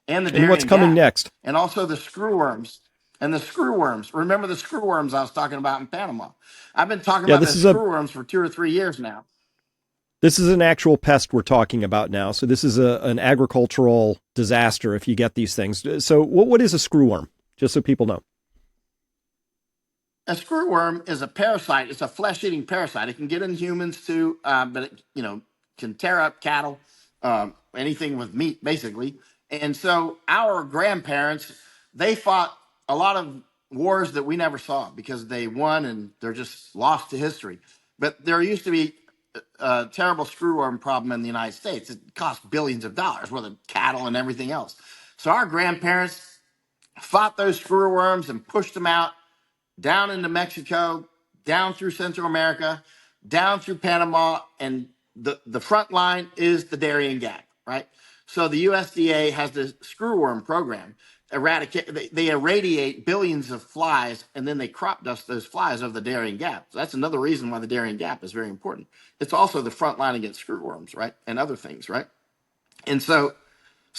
and the And what's Darien coming Gap, next? and also the screwworms. And the screwworms. Remember the screwworms I was talking about in Panama? I've been talking about the screwworms for 2 or 3 years now. This is an actual pest we're talking about now. So this is an agricultural disaster if you get these things. So what is a screwworm? Just so people know. A screwworm is a parasite. It's a flesh-eating parasite. It can get in humans too, but it can tear up cattle, anything with meat, basically. And so our grandparents, they fought a lot of wars that we never saw because they won and they're just lost to history. But there used to be a terrible screwworm problem in the United States. It cost billions of dollars with cattle and everything else. So our grandparents fought those screwworms and pushed them out down into Mexico, down through Central America, down through Panama, and the front line is the Darien Gap, right? So the USDA has this screwworm program. They irradiate billions of flies, and then they crop dust those flies over the Darien Gap. So that's another reason why the Darien Gap is very important. It's also the front line against screwworms, right? And other things, right? And so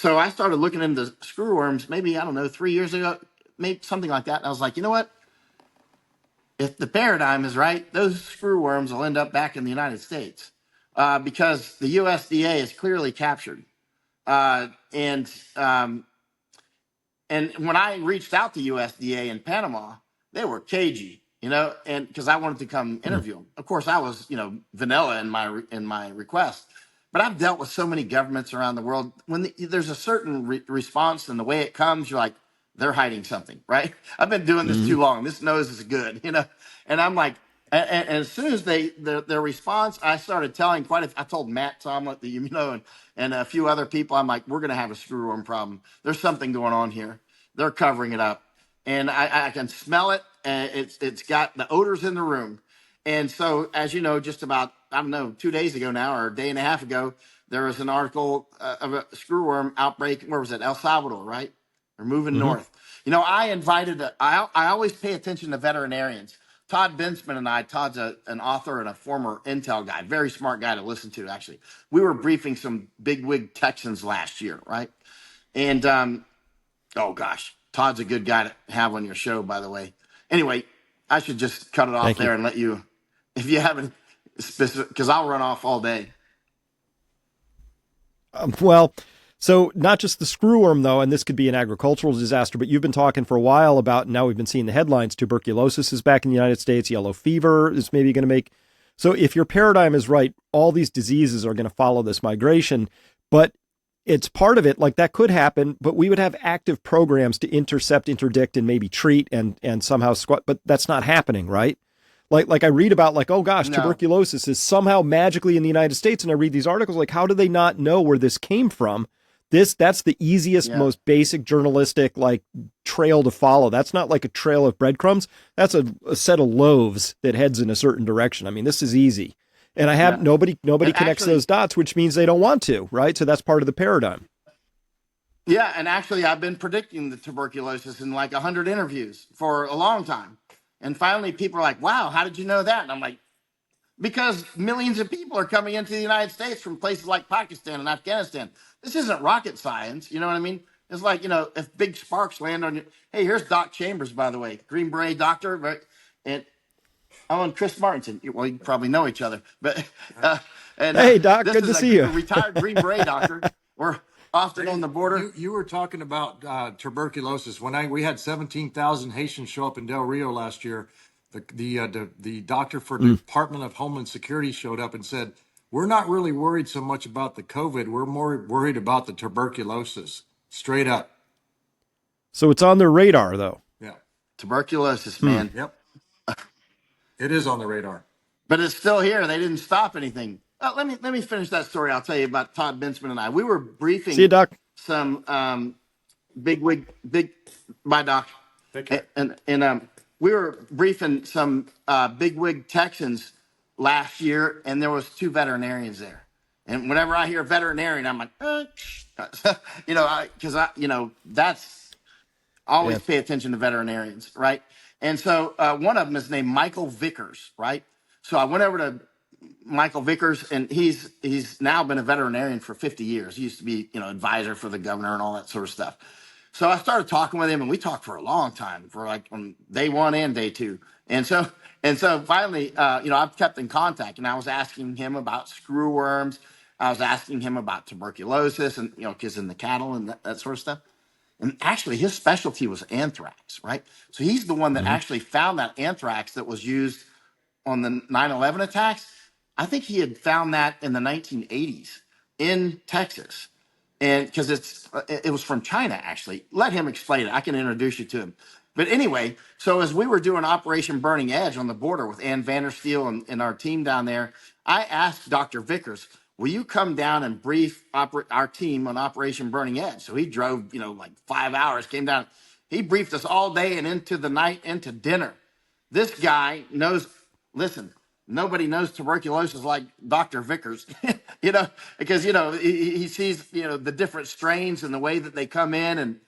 I started looking into screwworms maybe, I don't know, 3 years ago, maybe something like that. And I was like, you know what? If the paradigm is right, those screwworms will end up back in the United States because the USDA is clearly captured. And when I reached out to USDA in Panama, they were cagey, and because I wanted to come interview them. Of course, I was, vanilla in my request. But I've dealt with so many governments around the world. When there's a certain response and the way it comes, you're like, they're hiding something, right? I've been doing this too long. This nose is good, And I'm like, and as soon as their response, I started telling I told Matt Tomlin, and a few other people, I'm like, we're going to have a screwworm problem. There's something going on here. They're covering it up. And I can smell it. And it's got the odors in the room. And so, as you know, just about, 2 days ago now, or a day and a half ago, there was an article of a screwworm outbreak. Where was it? El Salvador, right? They're moving north. I always pay attention to veterinarians. Todd Bensman and I, Todd's an author and a former Intel guy, very smart guy to listen to, actually. We were briefing some bigwig Texans last year, right? And, oh gosh, Todd's a good guy to have on your show, by the way. Anyway, I should just cut it off there and let you, if you haven't specific, because I'll run off all day. So not just the screwworm, though, and this could be an agricultural disaster, but you've been talking for a while about, and now we've been seeing the headlines, tuberculosis is back in the United States, yellow fever is maybe going to make. So if your paradigm is right, all these diseases are going to follow this migration, but it's part of it, like that could happen, but we would have active programs to intercept, interdict, and maybe treat and somehow squat, but that's not happening, right? Like I read about oh gosh, tuberculosis is somehow magically in the United States. And I read these articles, like, how do they not know where this came from? That's the easiest, most basic journalistic trail to follow. That's not like a trail of breadcrumbs. That's a set of loaves that heads in a certain direction. I mean, this is easy. And I have Yeah. nobody And connects actually, those dots, which means they don't want to, right? So that's part of the paradigm. yeah, and actually, I've been predicting the tuberculosis in like 100 interviews for a long time. And finally, people are like, wow, how did you know that? And I'm like, because millions of people are coming into the United States from places like Pakistan and Afghanistan. This isn't rocket science. You know what I mean? It's like, if big sparks land on you. Hey, here's Doc Chambers, by the way, Green Beret doctor. Right? And Chris Martinson. Well, you probably know each other. But Hey, Doc, this good is to a see you. retired Green Beret doctor. We're often on the border. You were talking about tuberculosis. We had 17,000 Haitians show up in Del Rio last year, the doctor for the Department of Homeland Security showed up and said, "We're not really worried so much about the COVID. We're more worried about the tuberculosis." Straight up. So it's on their radar, though. Yeah. Tuberculosis, man. Yep. It is on the radar. But it's still here. They didn't stop anything. Let me finish that story. I'll tell you about Todd Bensman and I. We were See you, briefing Doc. some big by Doc, Take care. and we were briefing some bigwig Texans last year, and there was two veterinarians there. And whenever I hear veterinarian, I'm like, because that's always Yeah. pay attention to veterinarians, right? And so one of them is named Michael Vickers, right? So I went over to Michael Vickers, and he's now been a veterinarian for 50 years. He used to be, advisor for the governor and all that sort of stuff. So I started talking with him, and we talked for a long time, for like on day one and day two. And so finally, I've kept in contact, and I was asking him about screwworms. I was asking him about tuberculosis, and because in the cattle and that sort of stuff. And actually, his specialty was anthrax, right? So he's the one that Mm-hmm. actually found that anthrax that was used on the 9/11 attacks. I think he had found that in the 1980s in Texas, and because it was from China actually. Let him explain it. I can introduce you to him. But anyway, so as we were doing Operation Burning Edge on the border with Ann Vandersteel and our team down there, I asked Dr. Vickers, will you come down and brief our team on Operation Burning Edge? So he drove, like 5 hours, came down. He briefed us all day and into the night, into dinner. This guy knows, listen, nobody knows tuberculosis like Dr. Vickers, because, he sees, the different strains and the way that they come in.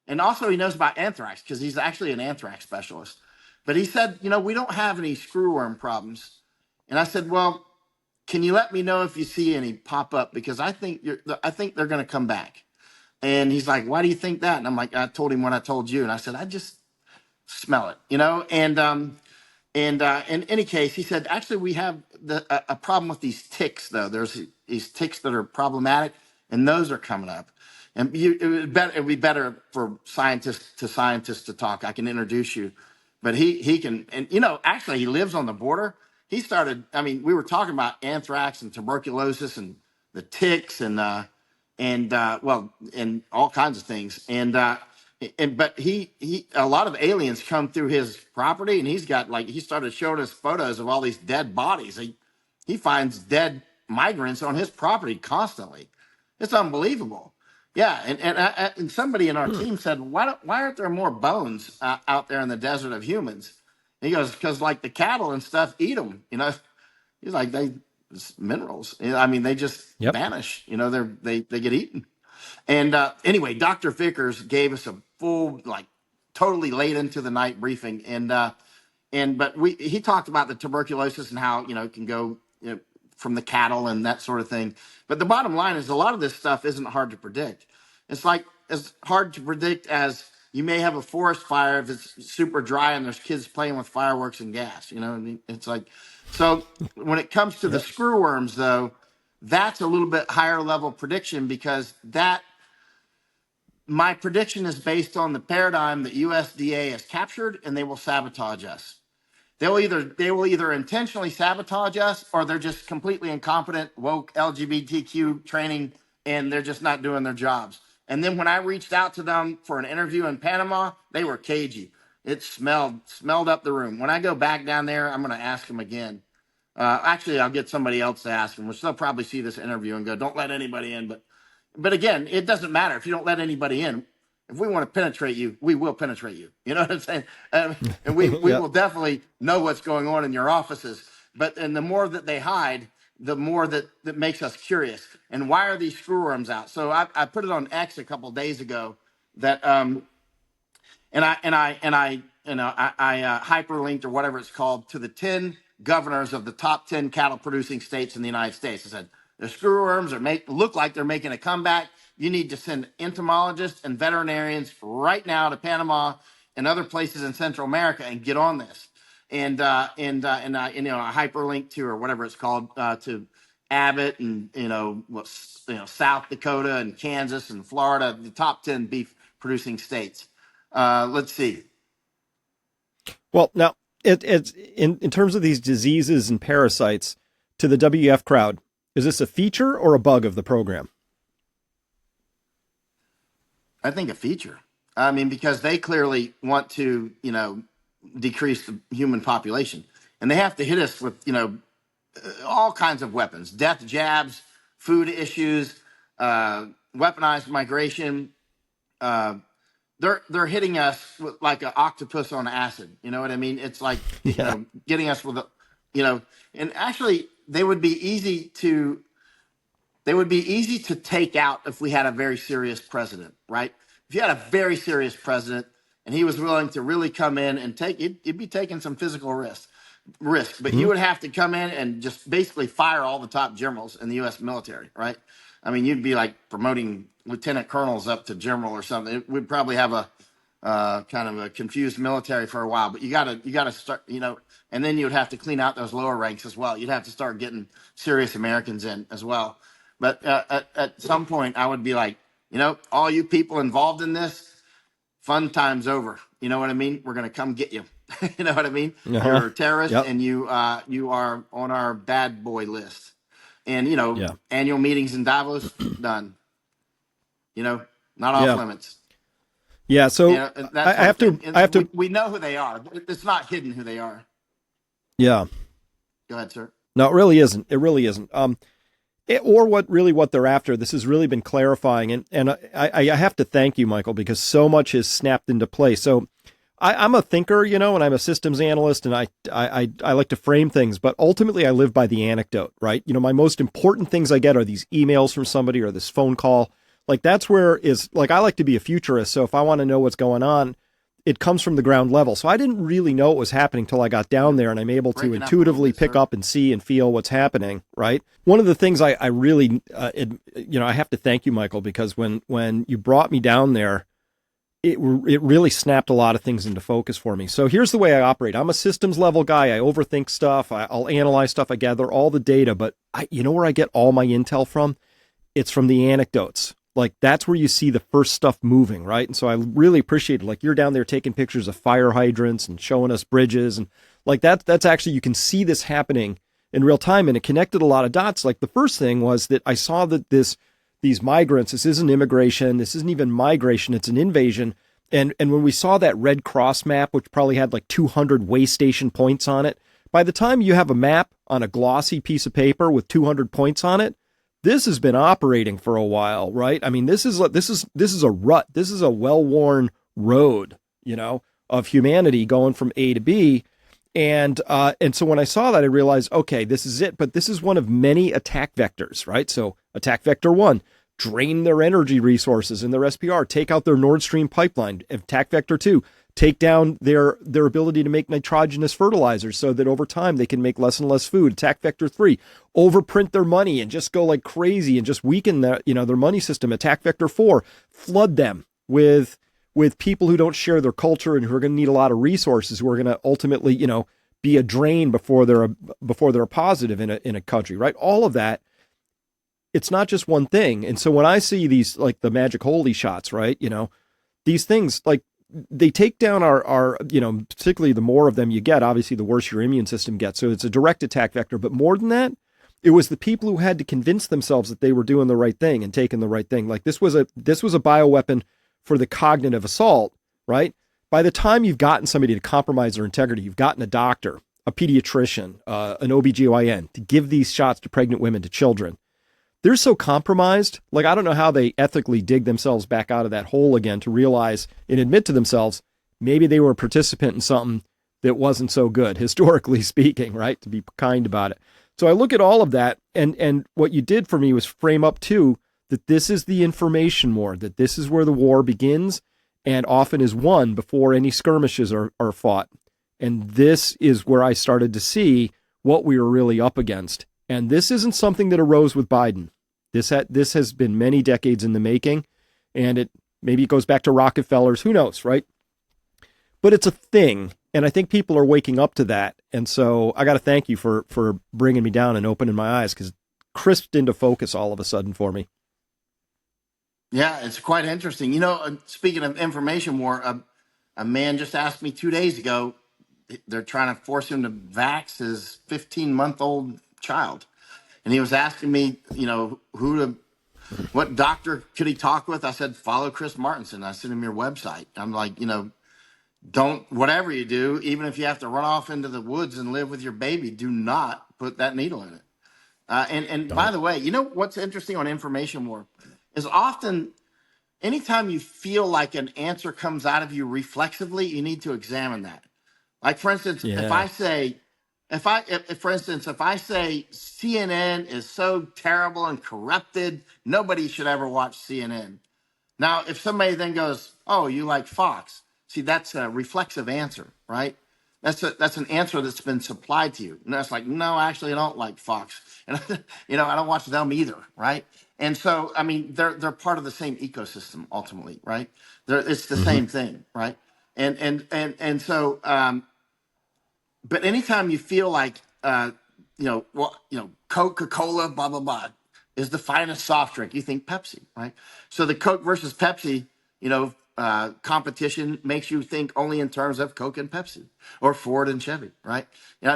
And also he knows about anthrax because he's actually an anthrax specialist. But he said, we don't have any screwworm problems. And I said, well, can you let me know if you see any pop up? Because I think they're going to come back. And he's like, why do you think that? And I'm like, I told him what I told you. And I said, I just smell it, And in any case, he said, actually, we have a problem with these ticks, though. There's these ticks that are problematic, and those are coming up. And it would be better for scientists to talk. I can introduce you, but he can. And actually, he lives on the border. He started. I mean, we were talking about anthrax and tuberculosis and the ticks and all kinds of things. But he a lot of aliens come through his property, and he started showing us photos of all these dead bodies. He finds dead migrants on his property constantly. It's unbelievable. Yeah, and somebody in our team said, why aren't there more bones out there in the desert of humans? And he goes, because like the cattle and stuff eat them. He's like it's minerals. I mean, they just Yep. vanish. They get eaten. And anyway, Dr. Vickers gave us a full, like, totally late into the night briefing, but he talked about the tuberculosis and how it can go from the cattle and that sort of thing. But the bottom line is a lot of this stuff isn't hard to predict. It's like as hard to predict as you may have a forest fire if it's super dry and there's kids playing with fireworks and gas. It's like so. When it comes to the Yep. screwworms, though, that's a little bit higher level prediction because my prediction is based on the paradigm that USDA has captured, and they will sabotage us. They will either intentionally sabotage us, or they're just completely incompetent, woke LGBTQ training, and they're just not doing their jobs. And then when I reached out to them for an interview in Panama, they were cagey. It smelled up the room. When I go back down there, I'm going to ask them again. Actually, I'll get somebody else to ask them, which they'll probably see this interview and go, "Don't let anybody in." But again, it doesn't matter if you don't let anybody in. If we want to penetrate you, we will penetrate you. You know what I'm saying? And we Yep. will definitely know what's going on in your offices. And the more that they hide, the more that makes us curious. And why are these screwworms out? So I put it on X a couple days ago that I hyperlinked or whatever it's called to the 10 governors of the top 10 cattle producing states in the United States. I said the screwworms look like they're making a comeback. You need to send entomologists and veterinarians right now to Panama and other places in Central America and get on this. And I hyperlinked to, or whatever it's called, to Abbott and South Dakota and Kansas and Florida, the top 10 beef producing states. Let's see. Well, now it's in terms of these diseases and parasites to the WF crowd. Is this a feature or a bug of the program? I think a feature. I mean, because they clearly want to, decrease the human population, and they have to hit us with, all kinds of weapons, death jabs, food issues, weaponized migration. They're hitting us with like an octopus on acid. You know what I mean? It's like, getting us with and actually they would be easy to take out if we had a very serious president, right? If you had a very serious president and he was willing to really come in and you'd be taking some physical risk, but you would have to come in and just basically fire all the top generals in the U.S. military, right? I mean, you'd be like promoting lieutenant colonels up to general or something. We'd probably have a kind of a confused military for a while, but you gotta start, and then you would have to clean out those lower ranks as well. You'd have to start getting serious Americans in as well. But at some point, I would be like, all you people involved in this, fun time's over. You know what I mean? We're gonna come get you. You know what I mean? You're a terrorist, and you are on our bad boy list. And annual meetings in Davos, done. Not off limits. Yeah. So I have to. We know who they are. It's not hidden who they are. Yeah. Go ahead, sir. No, it really isn't. It really isn't. Or what they're after. This has really been clarifying, and I have to thank you, Michael, because so much has snapped into place. So I'm a thinker, and I'm a systems analyst, and I like to frame things, but ultimately I live by the anecdote, right? My most important things I get are these emails from somebody or this phone call. Like that's where I like to be a futurist. So if I want to know what's going on, it comes from the ground level. So I didn't really know what was happening till I got down there, and I'm able to intuitively pick up and see and feel what's happening, right? One of the things I really, I have to thank you, Michael, because when you brought me down there, it really snapped a lot of things into focus for me. So here's the way I operate. I'm a systems level guy. I overthink stuff. I'll analyze stuff. I gather all the data, but where I get all my intel from? It's from the anecdotes. Like that's where you see the first stuff moving, right? And so I really appreciate it. Like you're down there taking pictures of fire hydrants and showing us bridges, and like that's actually, you can see this happening in real time, and it connected a lot of dots. Like the first thing was that I saw that these migrants, this isn't immigration, this isn't even migration, it's an invasion. And when we saw that Red Cross map, which probably had like 200 way station points on it, by the time you have a map on a glossy piece of paper with 200 points on it, this has been operating for a while, right? I mean, this is a rut. This is a well-worn road, of humanity going from A to B. And so when I saw that, I realized, okay, this is it. But this is one of many attack vectors, right? So attack vector 1, drain their energy resources in their SPR, take out their Nord Stream pipeline. Attack vector 2, take down their ability to make nitrogenous fertilizers so that over time they can make less and less food. Attack vector 3, overprint their money and just go like crazy and just weaken their money system. Attack vector 4, flood them with people who don't share their culture and who are going to need a lot of resources, who are going to ultimately, be a drain before they're a positive in a country, right? All of that. It's not just one thing. And so when I see these, like the magic holy shots, right? These things, like, they take down our, particularly the more of them you get, obviously the worse your immune system gets. So it's a direct attack vector. But more than that, it was the people who had to convince themselves that they were doing the right thing and taking the right thing. Like this was a bioweapon for the cognitive assault, right? By the time you've gotten somebody to compromise their integrity, you've gotten a doctor, a pediatrician, an OBGYN to give these shots to pregnant women, to children. They're so compromised. Like, I don't know how they ethically dig themselves back out of that hole again to realize and admit to themselves, maybe they were a participant in something that wasn't so good, historically speaking, right? To be kind about it. So I look at all of that, and what you did for me was frame up too that this is the information war, that this is where the war begins and often is won before any skirmishes are fought. And this is where I started to see what we were really up against. And this isn't something that arose with Biden. This has been many decades in the making, and maybe it goes back to Rockefellers, who knows, right? But it's a thing, and I think people are waking up to that. And so I got to thank you for bringing me down and opening my eyes, because it crisped into focus all of a sudden for me. Yeah, it's quite interesting. Speaking of information war, a man just asked me 2 days ago, they're trying to force him to vax his 15-month-old child. And he was asking me, what doctor could he talk with? I said, follow Chris Martinson. I sent him your website. I'm like, don't, whatever you do, even if you have to run off into the woods and live with your baby, do not put that needle in it. And by the way, what's interesting on information war is often anytime you feel like an answer comes out of you reflexively, you need to examine that. Like, for instance, if I say, for instance, if I say CNN is so terrible and corrupted, nobody should ever watch CNN. Now, if somebody then goes, "Oh, you like Fox?" See, that's a reflexive answer, right? That's an answer that's been supplied to you. And that's like, no, actually, I don't like Fox, and I don't watch them either, right? And so, I mean, they're part of the same ecosystem ultimately, right? It's the same thing, right? So, but anytime you feel like, Coca-Cola, blah blah blah, is the finest soft drink, you think Pepsi, right? So the Coke versus Pepsi, competition makes you think only in terms of Coke and Pepsi, or Ford and Chevy, right?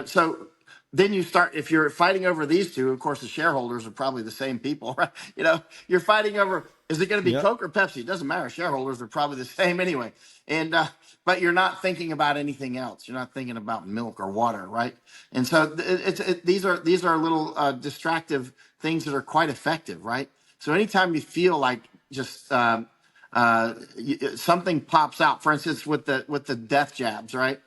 So then you start, if you're fighting over these two, of course, the shareholders are probably the same people, right? You're fighting over, is it going to be Coke or Pepsi? It doesn't matter. Shareholders are probably the same anyway. And, but you're not thinking about anything else. You're not thinking about milk or water, right? And so these are little distractive things that are quite effective, right? So anytime you feel like just something pops out, for instance, with the death jabs, right?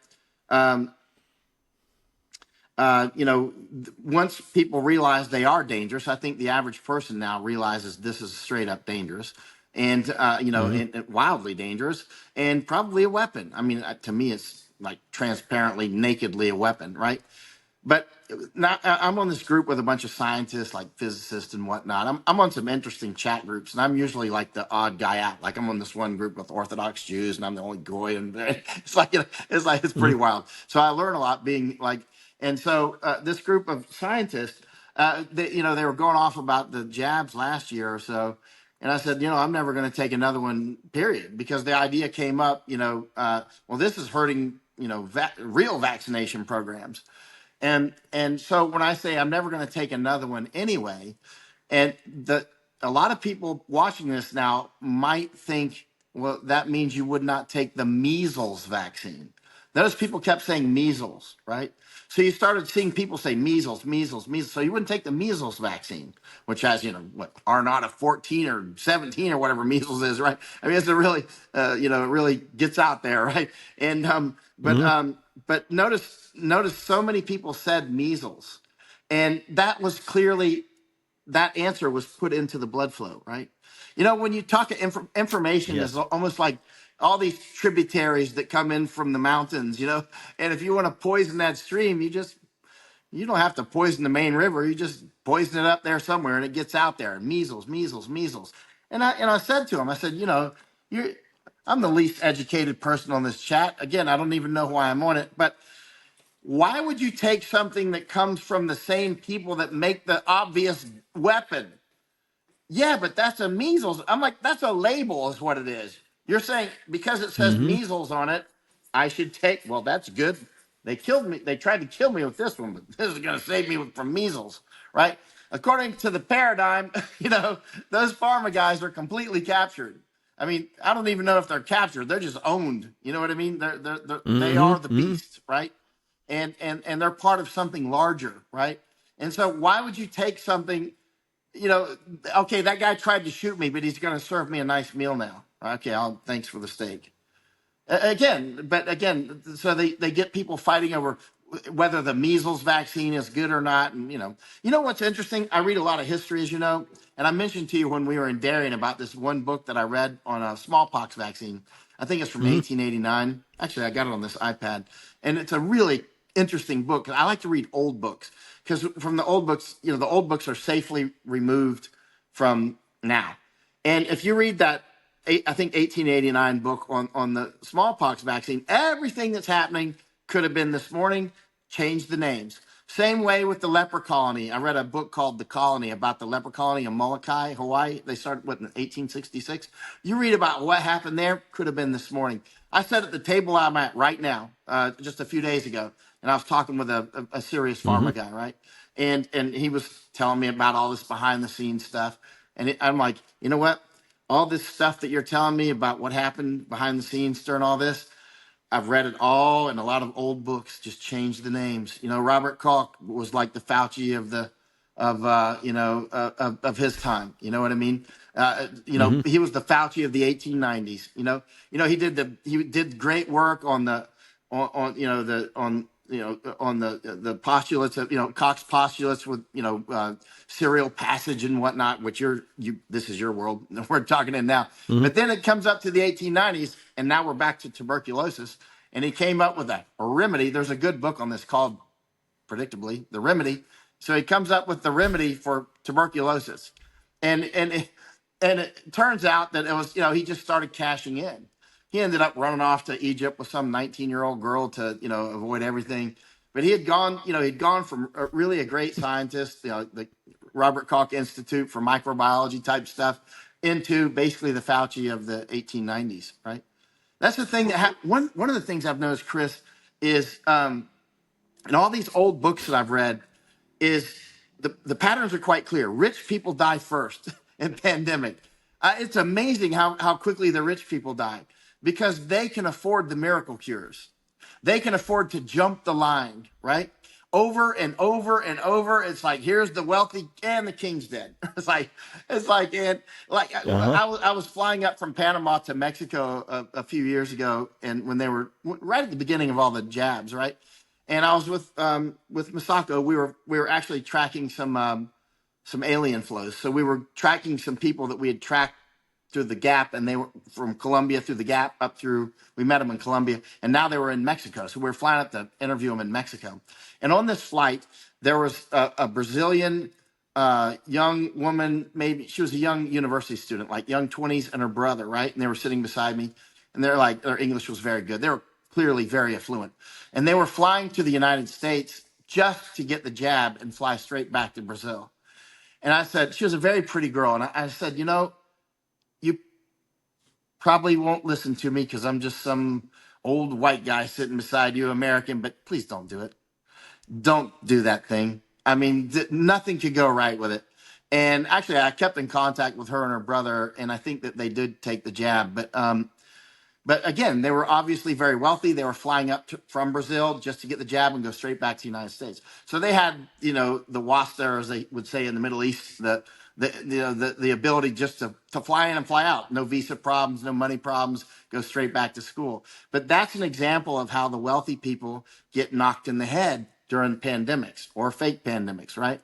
Once people realize they are dangerous, I think the average person now realizes this is straight up dangerous, and and wildly dangerous, and probably a weapon. I mean, to me, it's like transparently, nakedly a weapon, right? But now I'm on this group with a bunch of scientists, like physicists and whatnot. I'm on some interesting chat groups, and I'm usually like the odd guy out. Like, I'm on this one group with Orthodox Jews, and I'm the only goy, and it's pretty wild. So I learn a lot being like, and so this group of scientists, they were going off about the jabs last year or so, and I said, I'm never going to take another one, period, because the idea came up, well, this is hurting, real vaccination programs. And so when I say I'm never going to take another one anyway, and a lot of people watching this now might think, well, that means you would not take the measles vaccine. Notice people kept saying measles, right? So you started seeing people say measles, measles, measles. So you wouldn't take the measles vaccine, which has, R naught of 14 or 17 or whatever measles is, right? I mean, it's a really, it really gets out there, right? And but notice so many people said measles, and that was clearly, that answer was put into the blood flow, right? When you talk information is almost like all these tributaries that come in from the mountains, and if you want to poison that stream, you don't have to poison the main river. You just poison it up there somewhere, and it gets out there. Measles, measles, measles. And I said to him, I said, I'm the least educated person on this chat. Again, I don't even know why I'm on it, but why would you take something that comes from the same people that make the obvious weapon? Yeah, but that's a measles. I'm like, that's a label is what it is. You're saying because it says measles on it, I should take, well, that's good. They killed me. They tried to kill me with this one, but this is going to save me from measles, right? According to the paradigm, those pharma guys are completely captured. I mean, I don't even know if they're captured. They're just owned. You know what I mean? They are the beast, right? And they're part of something larger, right? And so why would you take something, okay, that guy tried to shoot me, but he's going to serve me a nice meal now. Okay, thanks for the steak. Again, so they get people fighting over whether the measles vaccine is good or not. And you know what's interesting? I read a lot of history, as you know, and I mentioned to you when we were in Darien about this one book that I read on a smallpox vaccine. I think it's from Mm-hmm. 1889. Actually, I got it on this iPad, and it's a really interesting book. I like to read old books because from the old books, the old books are safely removed from now. And if you read that, I think 1889 book on the smallpox vaccine, everything that's happening could have been this morning. Change the names. Same way with the leper colony. I read a book called The Colony about the leper colony in Molokai, Hawaii. They started in 1866. You read about what happened there, could have been this morning. I sat at the table I'm at right now, just a few days ago, and I was talking with a serious Mm-hmm. pharma guy, right? And he was telling me about all this behind the scenes stuff. And I'm like, you know what? All this stuff that you're telling me about what happened behind the scenes during all this, I've read it all, and a lot of old books just changed the names. Robert Koch was like the Fauci of his time. You know what I mean? Mm-hmm. He was the Fauci of the 1890s. He did great work on the postulates of Koch's postulates with serial passage and whatnot, which this is your world we're talking in now. Mm-hmm. But then it comes up to the 1890s, and now we're back to tuberculosis, and he came up with a remedy. There's a good book on this called, predictably, The Remedy. So he comes up with the remedy for tuberculosis, and it turns out that it was he just started cashing in. He ended up running off to Egypt with some 19-year-old girl to avoid everything. But he'd gone from really a great scientist, the Robert Koch Institute for Microbiology type stuff, into basically the Fauci of the 1890s, right? That's the thing one of the things I've noticed, Chris, is in all these old books that I've read, is the patterns are quite clear. Rich people die first in pandemic. It's amazing how quickly the rich people die because they can afford the miracle cures. They can afford to jump the line, right? Over and over and over. It's like, here's the wealthy and the king's dead. Uh-huh. I was flying up from Panama to Mexico a few years ago, and when they were right at the beginning of all the jabs, right? And I was with Masako. We were actually tracking some alien flows. So we were tracking some people that we had tracked through the Gap, and they were from Colombia through the Gap up through. We met them in Colombia, and now they were in Mexico. So we were flying up to interview them in Mexico. And on this flight, there was a Brazilian young woman. Maybe she was a young university student, like young 20s, and her brother, right? And they were sitting beside me, and their English was very good. They were clearly very affluent, and they were flying to the United States just to get the jab and fly straight back to Brazil. And I said, she was a very pretty girl. And I said, you probably won't listen to me because I'm just some old white guy sitting beside you, American, but please don't do it. Don't do that thing. I mean, nothing could go right with it. And actually, I kept in contact with her and her brother, and I think that they did take the jab. But again, they were obviously very wealthy. They were flying up from Brazil just to get the jab and go straight back to the United States. So they had, the wasta, as they would say in the Middle East, the ability just to fly in and fly out. No visa problems, no money problems, go straight back to school. But that's an example of how the wealthy people get knocked in the head during pandemics or fake pandemics, right?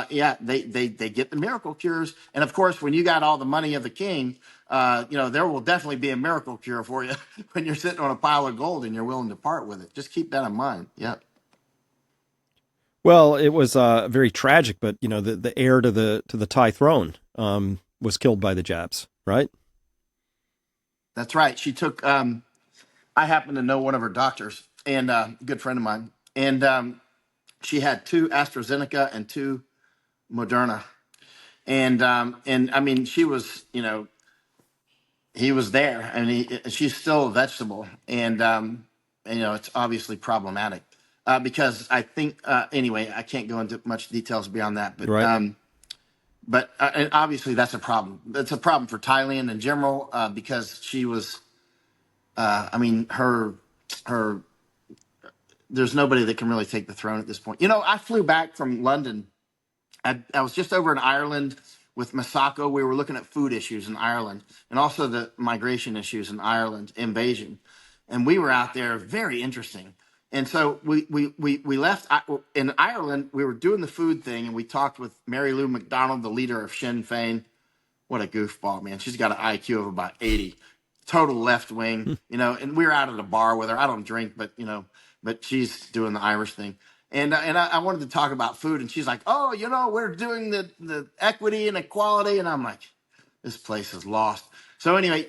They get the miracle cures. And of course, when you got all the money of the king, there will definitely be a miracle cure for you when you're sitting on a pile of gold and you're willing to part with it. Just keep that in mind. Yeah. Well, it was very tragic, but the heir to the Thai throne was killed by the jabs, right? That's right. She took. I happen to know one of her doctors and a good friend of mine, and she had 2 AstraZeneca and 2 Moderna, and I mean, she was, he was there, and she's still a vegetable, and it's obviously problematic because I think anyway, I can't go into much details beyond that, but Right. and obviously that's a problem. It's a problem for Thailand in general because she was, I mean, her. There's nobody that can really take the throne at this point. I flew back from London. I was just over in Ireland with Masako. We were looking at food issues in Ireland and also the migration issues in Ireland, invasion. And we were out there, very interesting. And so we left in Ireland. We were doing the food thing, and we talked with Mary Lou McDonald, the leader of Sinn Féin. What a goofball, man. She's got an IQ of about 80, total left wing, and we were out at a bar with her. I don't drink, but she's doing the Irish thing. And I wanted to talk about food, and she's like, oh, we're doing the equity and equality. And I'm like, this place is lost. So anyway,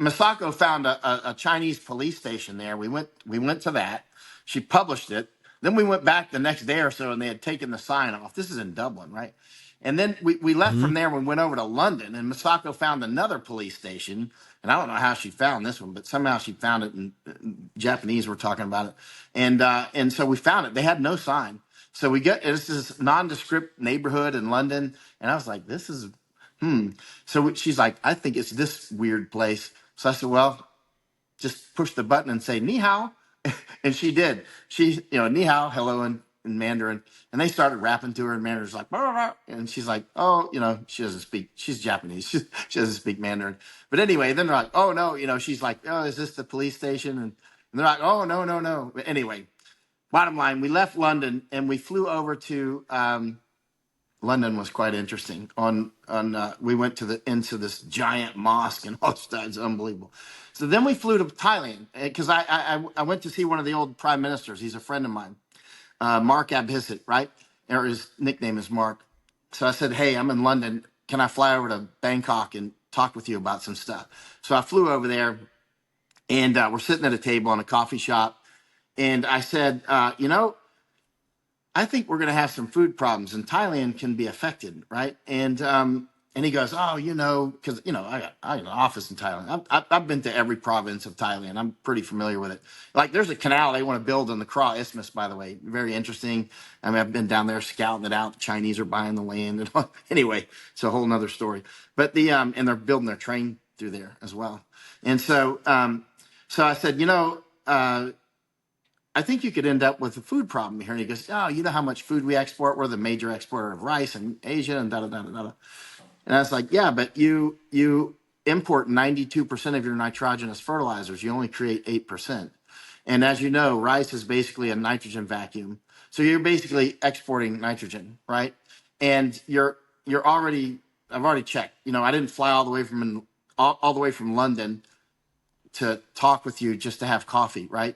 Masako found a Chinese police station there. We went to that. She published it. Then we went back the next day or so, and they had taken the sign off. This is in Dublin, right? And then we left from there and went over to London, and Masako found another police station. And I don't know how she found this one, but somehow she found it, and Japanese were talking about it. And so we found it. They had no sign. So this is nondescript neighborhood in London. And I was like, this is, So she's like, I think it's this weird place. So I said, well, just push the button and say ni hao. And she did. She, ni hao, hello in Mandarin. And they started rapping to her in Mandarin. It's like, blah, blah, blah. And she's like, oh, she doesn't speak. She's Japanese. She doesn't speak Mandarin. But anyway, then they're like, oh, no. She's like, oh, is this the police station? And they're like, oh, no, no, no. But anyway, bottom line, we left London and we flew over to London. Was quite interesting. We went into this giant mosque and all that. It's unbelievable. So then we flew to Thailand because I went to see one of the old prime ministers. He's a friend of mine, Mark Abhisit, right? Or his nickname is Mark. So I said, hey, I'm in London. Can I fly over to Bangkok and talk with you about some stuff? So I flew over there, and we're sitting at a table in a coffee shop, and I said, I think we're going to have some food problems, and Thailand can be affected, right? And he goes, oh, because I got an office in Thailand. I've been to every province of Thailand. I'm pretty familiar with it. Like, there's a canal they want to build in the Kra Isthmus, by the way. Very interesting. I mean, I've been down there scouting it out. The Chinese are buying the land, and all. Anyway, it's a whole nother story. But and they're building their train through there as well. And so I said, I think you could end up with a food problem here. And he goes, oh, you know how much food we export? We're the major exporter of rice in Asia and da-da-da-da-da. And I was like, yeah, but you import 92% of your nitrogenous fertilizers. You only create 8%. And as you know, rice is basically a nitrogen vacuum. So you're basically exporting nitrogen, right? And I've already checked. I didn't fly all the way from London to talk with you just to have coffee, right?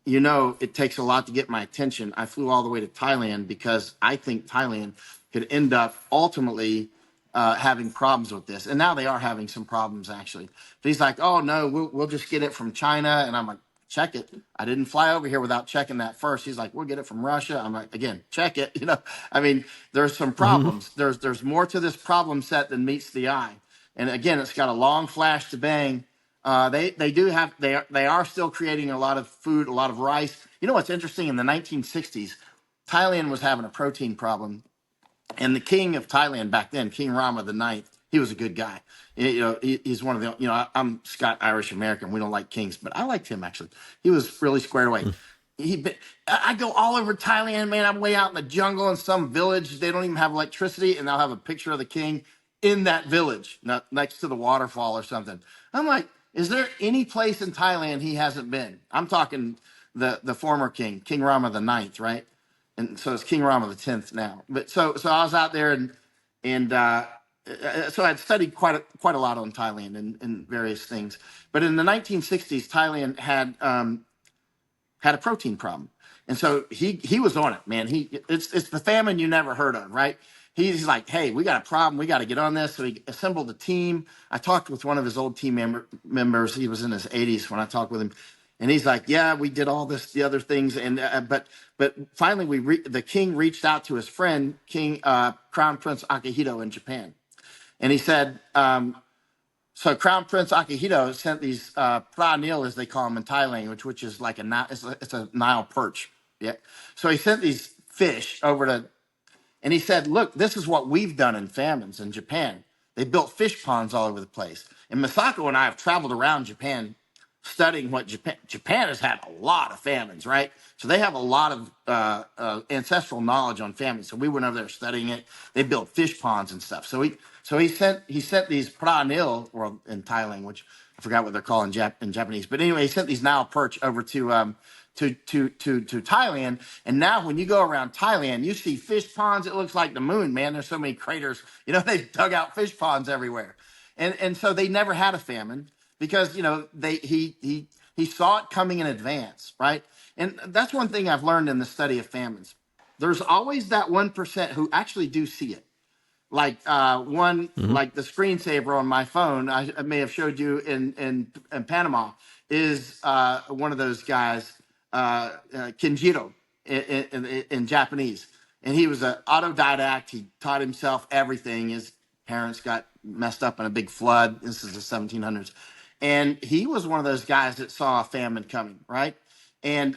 It takes a lot to get my attention. I flew all the way to Thailand because I think Thailand could end up ultimately having problems with this. And now they are having some problems, actually. But he's like, oh, no, we'll just get it from China. And I'm like, check it. I didn't fly over here without checking that first. He's like, we'll get it from Russia. I'm like, again, check it. I mean, there's some problems. There's more to this problem set than meets the eye. And again, it's got a long flash to bang. They are still creating a lot of food, a lot of rice. You know what's interesting? In the 1960s, Thailand was having a protein problem, and the king of Thailand back then, King Rama the Ninth, he was a good guy. He's one of the. I'm Scott Irish American. We don't like kings, but I liked him actually. He was really squared away. I go all over Thailand, man. I'm way out in the jungle in some village. They don't even have electricity, and they'll have a picture of the king in that village, not next to the waterfall or something. I'm like, is there any place in Thailand he hasn't been? I'm talking the former king, King Rama the Ninth, right? And so it's King Rama the 10th now. But so I was out there and so I'd studied quite a lot on Thailand and various things. But in the 1960s, Thailand had a protein problem, and so he was on it, man. It's the famine you never heard of, right? He's like, hey, we got a problem. We got to get on this. So he assembled a team. I talked with one of his old team members. He was in his 80s when I talked with him. And he's like, yeah, we did all the other things. And but finally, the king reached out to his friend, Crown Prince Akihito in Japan. And he said, so Crown Prince Akihito sent these pra nil, as they call them in Thai language, which is like it's a Nile perch. Yeah. So he sent these fish over to. And he said, look, this is what we've done in famines in Japan. They built fish ponds all over the place. And Masako and I have traveled around Japan studying what Japan has had a lot of famines, right? So they have a lot of ancestral knowledge on famines. So we went over there studying it. They built fish ponds and stuff. So he sent these pra nil, or in Thai language, I forgot what they're called in Japanese, but anyway, he sent these Nile perch over to Thailand. And now when you go around Thailand, you see fish ponds. It looks like the moon, man. There's so many craters. They've dug out fish ponds everywhere. And so they never had a famine because, he saw it coming in advance, right? And that's one thing I've learned in the study of famines. There's always that 1% who actually do see it. Like like the screensaver on my phone, I may have showed you in Panama, is one of those guys, Kinjiro in Japanese. And he was an autodidact. He taught himself everything. His parents got messed up in a big flood. This is the 1700s. And he was one of those guys that saw a famine coming, right? And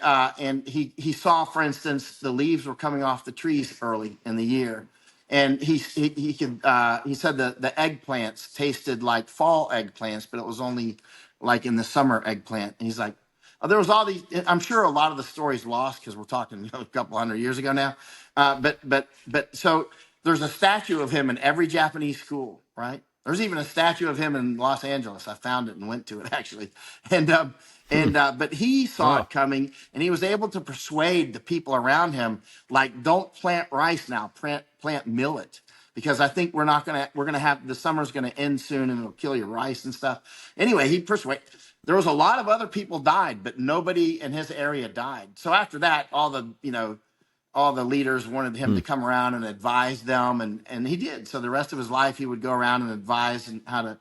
he saw, for instance, the leaves were coming off the trees early in the year, and he said the eggplants tasted like fall eggplants, but it was only like in the summer eggplant. And he's like, oh, there was all these. I'm sure a lot of the stories lost because we're talking a couple hundred years ago now. But so there's a statue of him in every Japanese school, right? There's even a statue of him in Los Angeles. I found it and went to it actually, but he saw it coming, and he was able to persuade the people around him, like, don't plant rice now, plant millet, because I think we're gonna have, the summer's gonna end soon, and it'll kill your rice and stuff. Anyway, he persuaded. There was a lot of other people died, but nobody in his area died. So after that, all the leaders wanted him to come around and advise them, and he did. So the rest of his life, he would go around and advise and how to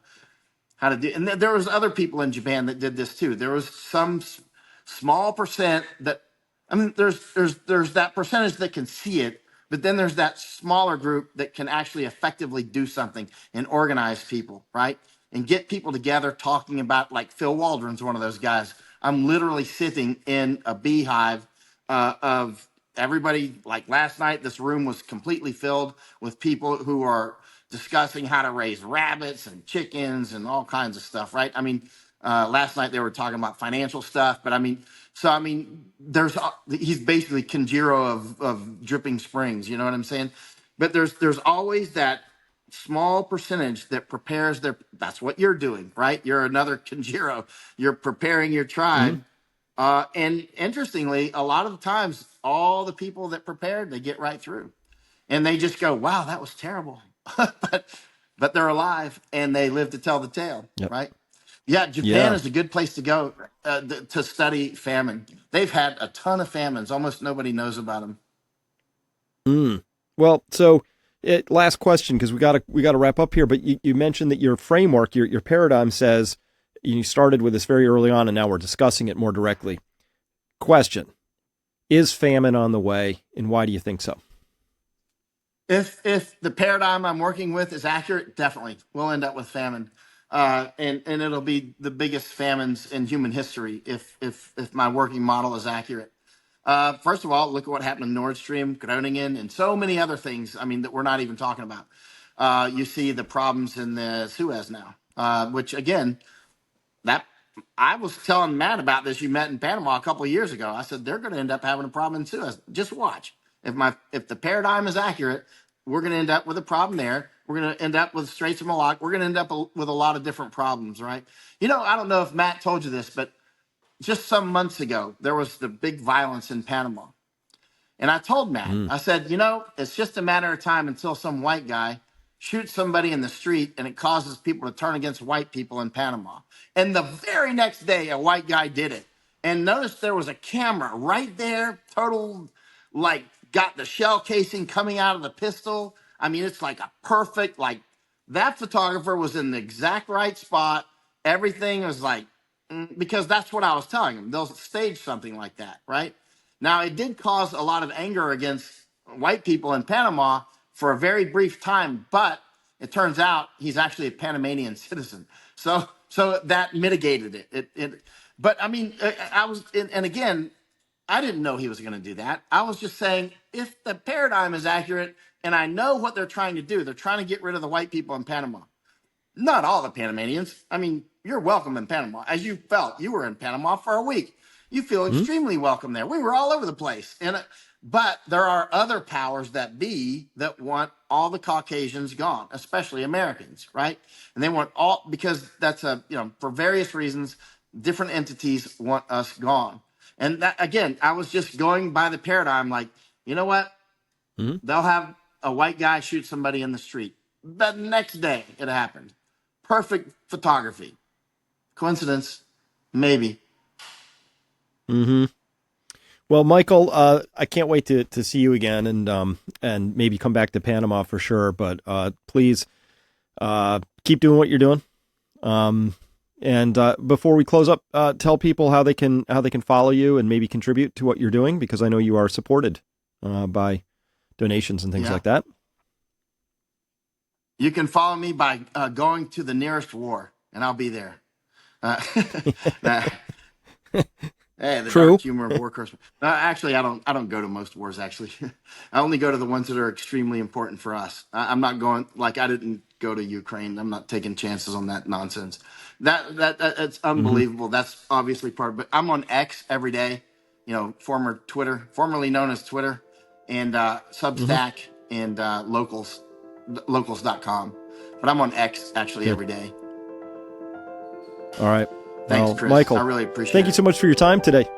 do. And there was other people in Japan that did this too. There was some small percent that, I mean, there's that percentage that can see it, but then there's that smaller group that can actually effectively do something and organize people, right? And get people together talking about, like Phil Waldron's one of those guys. I'm literally sitting in a beehive of everybody. Like last night, this room was completely filled with people who are discussing how to raise rabbits and chickens and all kinds of stuff, right? I mean, last night they were talking about financial stuff, but he's basically Kinjiro of Dripping Springs, you know what I'm saying? But there's always that small percentage that prepares that's what you're doing, right? You're another Kinjiro. You're preparing your tribe. And interestingly, a lot of the times, all the people that prepared, they get right through. And they just go, wow, that was terrible. but they're alive and they live to tell the tale, right? Yeah, Japan is a good place to go to study famine. They've had a ton of famines. Almost nobody knows about them. Well, so last question, because we got to wrap up here. But you mentioned that your framework, your paradigm says you started with this very early on, and now we're discussing it more directly. Question: is famine on the way, and why do you think so? If the paradigm I'm working with is accurate, definitely we'll end up with famine, and it'll be the biggest famines in human history if my working model is accurate. First of all, look at what happened in Nord Stream, Groningen, and so many other things. I mean, that we're not even talking about. You see the problems in the Suez now, which again, that I was telling Matt about this. You met in Panama a couple of years ago. I said they're going to end up having a problem in Suez. Just watch. If the paradigm is accurate, we're going to end up with a problem there. We're going to end up with Straits of Malacca. We're going to end up with a lot of different problems, right? I don't know if Matt told you this, but just some months ago, there was the big violence in Panama. And I told Matt, I said, it's just a matter of time until some white guy shoots somebody in the street and it causes people to turn against white people in Panama. And the very next day, a white guy did it. And notice there was a camera right there, total, like, got the shell casing coming out of the pistol. I mean, it's like a perfect, like, that photographer was in the exact right spot. Everything was like, because that's what I was telling them. They'll stage something like that, right? Now, it did cause a lot of anger against white people in Panama for a very brief time, but it turns out he's actually a Panamanian citizen. So that mitigated it. But I mean, and again, I didn't know he was going to do that. I was just saying, if the paradigm is accurate, and I know what they're trying to do, they're trying to get rid of the white people in Panama. Not all the Panamanians. I mean, you're welcome in Panama. As you felt, you were in Panama for a week. You feel extremely welcome there. We were all over the place. And But there are other powers that be that want all the Caucasians gone, especially Americans, right? And they want all, because that's for various reasons, different entities want us gone. And that, again, I was just going by the paradigm, like, you know what? Mm-hmm. They'll have a white guy shoot somebody in the street. The next day it happened. Perfect photography. Coincidence? Maybe. Mm-hmm. Well, Michael, I can't wait to see you again and maybe come back to Panama for sure. But please keep doing what you're doing. And before we close up, tell people how they can follow you and maybe contribute to what you're doing, because I know you are supported by donations and things like that. You can follow me by going to the nearest war, and I'll be there. Hey, the True. dark humor of war correspondence. Actually, I don't go to most wars. Actually, I only go to the ones that are extremely important for us. I'm not going, like, I didn't go to Ukraine. I'm not taking chances on that nonsense. That's unbelievable. Mm-hmm. That's obviously part. But I'm on X every day. Former Twitter, formerly known as Twitter, and Substack, and locals.com. But I'm on X actually every day. All right. Thanks, Chris. Michael, I really appreciate it. Thank you so much for your time today.